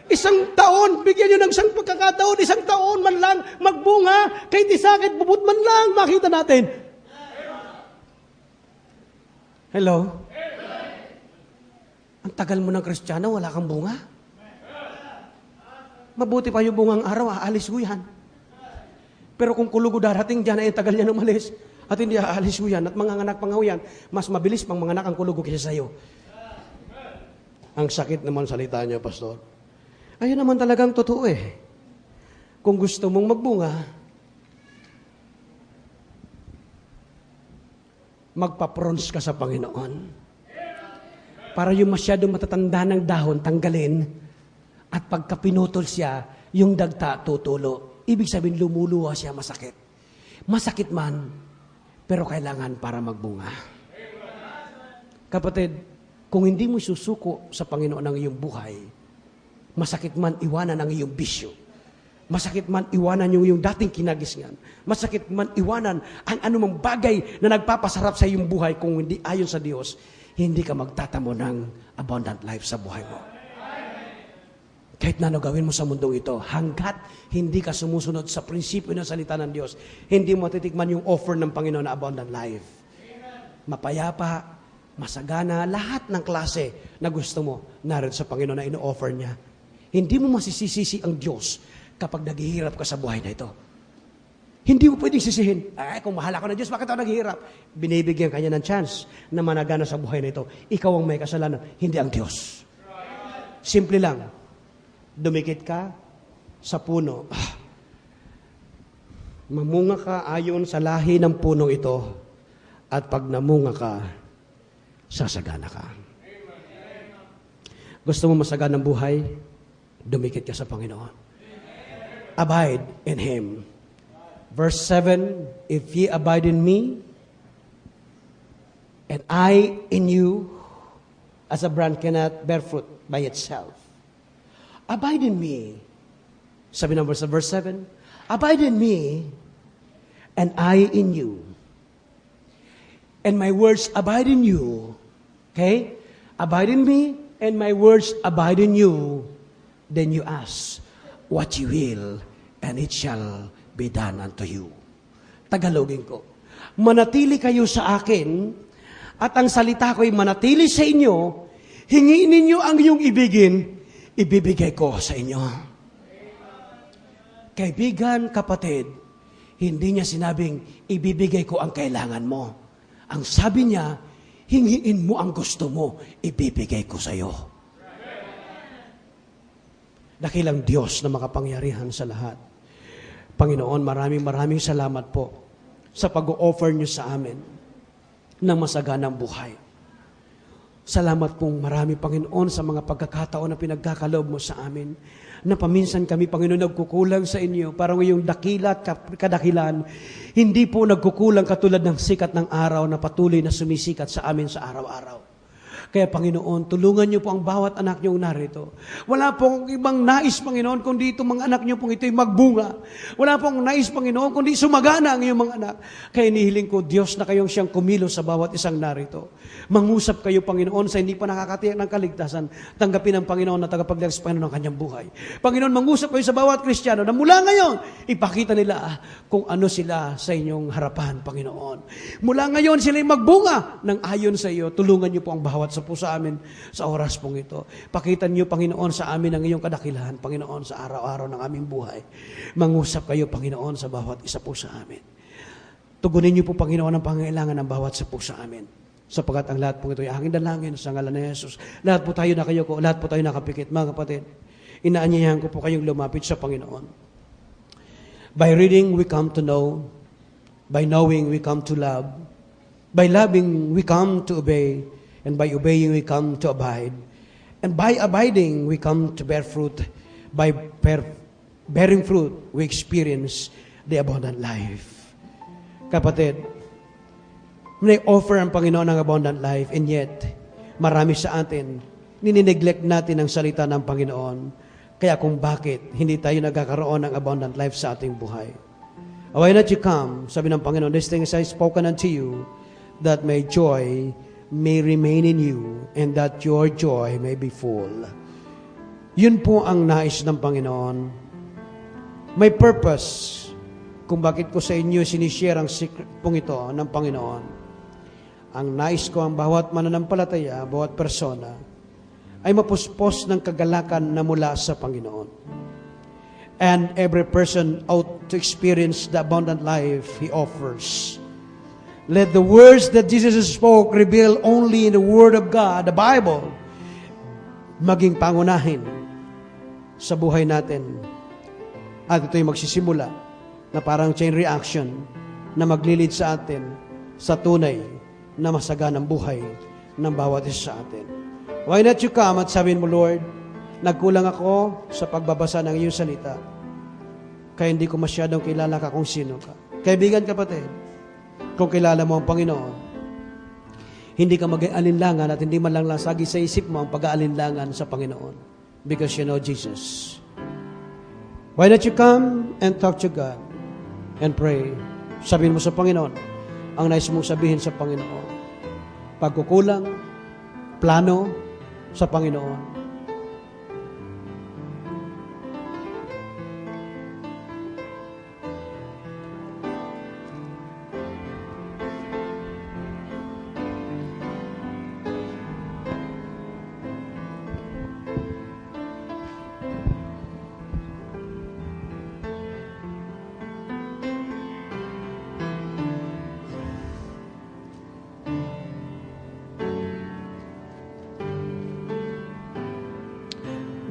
Isang taon, bigyan nyo ng isang pagkakataon, isang taon man lang magbunga, kahit di sakit, bubut man lang, makita natin. Hello? Ang tagal mo ng Kristiyano, wala kang bunga? Mabuti pa yung bungang araw, aalis ko yan. Pero kung kulugo darating dyan, ay tagal niya umalis. At hindi aalis mo yan, at mga anak pang yan, mas mabilis pang mga anak ang kulugo kaysa sa'yo. Ang sakit naman salita niya, Pastor. Ayun naman talagang totoo eh. Kung gusto mong magbunga, magpaprons ka sa Panginoon. Para yung masyadong matatanda ng dahon, tanggalin, at pagka pinutol siya, yung dagta tutulo. Ibig sabihin, lumuluwa siya, masakit. Masakit man, pero kailangan para magbunga. Kapatid, Kung hindi mo susuko sa Panginoon ang iyong buhay, masakit man iwanan ang iyong bisyo. Masakit man iwanan yung dating kinagisnan. Masakit man iwanan ang anumang bagay na nagpapasarap sa iyong buhay kung hindi ayon sa Diyos, hindi ka magtatamo ng abundant life sa buhay mo. Kahit na ano gawin mo sa mundong ito, hanggat hindi ka sumusunod sa prinsipyo ng salita ng Diyos, hindi mo matitikman yung offer ng Panginoon na abundant life. Mapayapa, masagana, lahat ng klase na gusto mo, naroon sa Panginoon na ino-offer niya. Hindi mo masisisi ang Diyos kapag naghihirap ka sa buhay na ito. Hindi mo pwedeng sisihin, ay kung mahal ako ng Diyos, bakit ako naghihirap? Binibigyan kanya ng chance na managana sa buhay na ito. Ikaw ang may kasalanan, hindi ang Diyos. Simple lang, dumikit ka sa puno. Mamunga ka ayon sa lahi ng punong ito, at pag namunga ka, sasagana ka. Gusto mo masagana ng buhay? Dumikit ka sa Panginoon. Abide in Him. Verse 7, if ye abide in me, and I in you, as a branch cannot bear fruit by itself. Abide in me. Sabi ng verse 7, abide in me, and I in you. And my words abide in you. Okay? Abide in me, and my words abide in you. Then you ask what you will, and it shall be done unto you. Tagalogin ko. Manatili kayo sa akin, at ang salita ko'y manatili sa inyo, hingiin ninyo ang iyong ibigin, ibibigay ko sa inyo. Kaibigan, kapatid, hindi niya sinabing, ibibigay ko ang kailangan mo. Ang sabi niya, hingiin mo ang gusto mo, ibibigay ko sa iyo. Dakilang Diyos na makapangyarihan sa lahat. Panginoon, maraming salamat po sa pag-o-offer niyo sa amin ng masaganang buhay. Salamat pong marami, Panginoon, sa mga pagkakataon na pinagkakaloob mo sa amin, na paminsan kami, Panginoon, nagkukulang sa inyo, parang yung dakila at kadakilan, hindi po nagkukulang katulad ng sikat ng araw na patuloy na sumisikat sa amin sa araw-araw. Kaya, Panginoon, tulungan niyo po ang bawat anak niyong narito. Wala pong ibang nais, Panginoon, kundi itong mga anak niyo pong ito'y magbunga. Wala pong nais, Panginoon, kundi sumagana ang iyong mga anak. Kaya nihiling ko, Diyos, na kayong siyang kumilos sa bawat isang narito. Mangusap kayo, Panginoon, sa hindi pa nakakatiyak ng kaligtasan. Tanggapin ang Panginoon na tagapagligtas, Panginoon, ng kanyang buhay. Panginoon, mangusap kayo sa bawat Kristiyano na mula ngayon, ipakita nila kung ano sila sa inyong harapan, Panginoon. Mula ngayon, sila'y magbunga ng ayon sa iyo. Tulungan niyo po ang bawat po sa amin sa oras pong ito. Pakitan niyo, Panginoon, sa amin ang iyong kadakilahan, Panginoon, sa araw-araw ng aming buhay. Mangusap kayo, Panginoon, sa bawat isa po sa amin. Tugunin niyo po, Panginoon, ang pangailangan ng bawat isa po sa amin. Sapagat ang lahat po ito ay aking dalangin sa ngalan ni Jesus. Lahat po tayo nakayuko, lahat po tayo nakapikit. Mga kapatid, inaanyayahan ko po kayong lumapit sa Panginoon. By reading, we come to know. By knowing, we come to love. By loving, we come to obey. And by obeying, we come to abide. And by abiding, we come to bear fruit. By bearing fruit, we experience the abundant life. Kapatid, may offer ang Panginoon ng abundant life, and yet, marami sa atin, ninineglect natin ang salita ng Panginoon. Kaya kung bakit hindi tayo nagkakaroon ng abundant life sa ating buhay. Why not you come, sabi ng Panginoon, these things I spoken unto you, that my joy may remain in you, and that your joy may be full. Yun po ang nais ng Panginoon. May purpose kung bakit ko sa inyo sinishare ang secret pong ito ng Panginoon. Ang nais ko ang bawat mananampalataya, bawat persona, ay mapuspos ng kagalakan na mula sa Panginoon. And every person ought to experience the abundant life He offers. Let the words that Jesus spoke reveal only in the Word of God, the Bible, maging pangunahin sa buhay natin. At ito'y magsisimula na parang chain reaction na maglilid sa atin sa tunay na masaganang buhay ng bawat isa sa atin. Why not you come at sabihin mo, Lord, nagkulang ako sa pagbabasa ng iyong salita. Kaya hindi ko masyadong kilala ka kung sino ka. Kaibigan, kapatid, kung kilala mo ang Panginoon, hindi ka mag-aalinlangan at hindi man lang lasagi sa isip mo ang pag-aalinlangan sa Panginoon. Because you know Jesus. Why don't you come and talk to God and pray? Sabihin mo sa Panginoon ang nais mong sabihin sa Panginoon. Pagkukulang, plano sa Panginoon.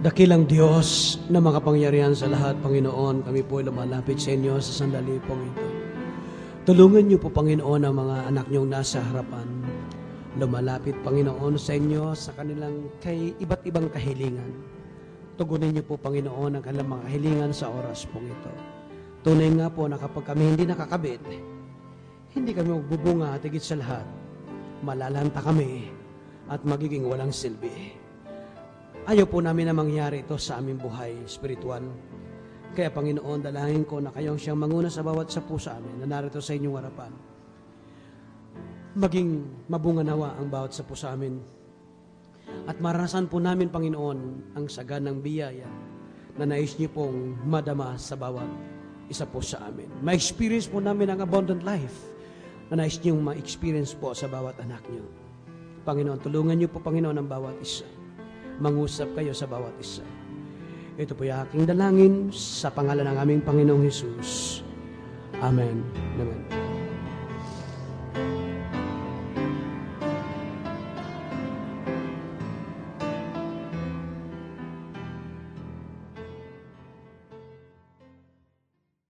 Dakilang Diyos na makapangyarihan sa lahat, Panginoon, kami po ay lumalapit sa inyo sa sandali pong ito. Tulungan niyo po, Panginoon, ang mga anak niyong nasa harapan. Lumalapit, Panginoon, sa inyo sa kanilang iba't ibang kahilingan. Tugunin niyo po, Panginoon, ang kanilang mga kahilingan sa oras pong ito. Tunay nga po na kapag kami hindi nakakabit, hindi kami magbubunga at higit sa lahat, malalanta kami at magiging walang silbi. Ayaw po namin na mangyari ito sa aming buhay spiritual. Kaya Panginoon, dalangin ko na kayong siyang manguna sa bawat sapu sa amin na narito sa inyong harapan. Maging mabunga nawa ang bawat sapu sa amin. At maranasan po namin, Panginoon, ang saganang biyaya na nais niyo pong madama sa bawat isa po sa amin. Ma-experience po namin ang abundant life na nais niyong ma-experience po sa bawat anak niyo. Panginoon, tulungan niyo po, Panginoon, ang bawat isa. Mangusap kayo sa bawat isa. Ito po yung aking dalangin sa pangalan ng aming Panginoong Hesus. Amen. Amen.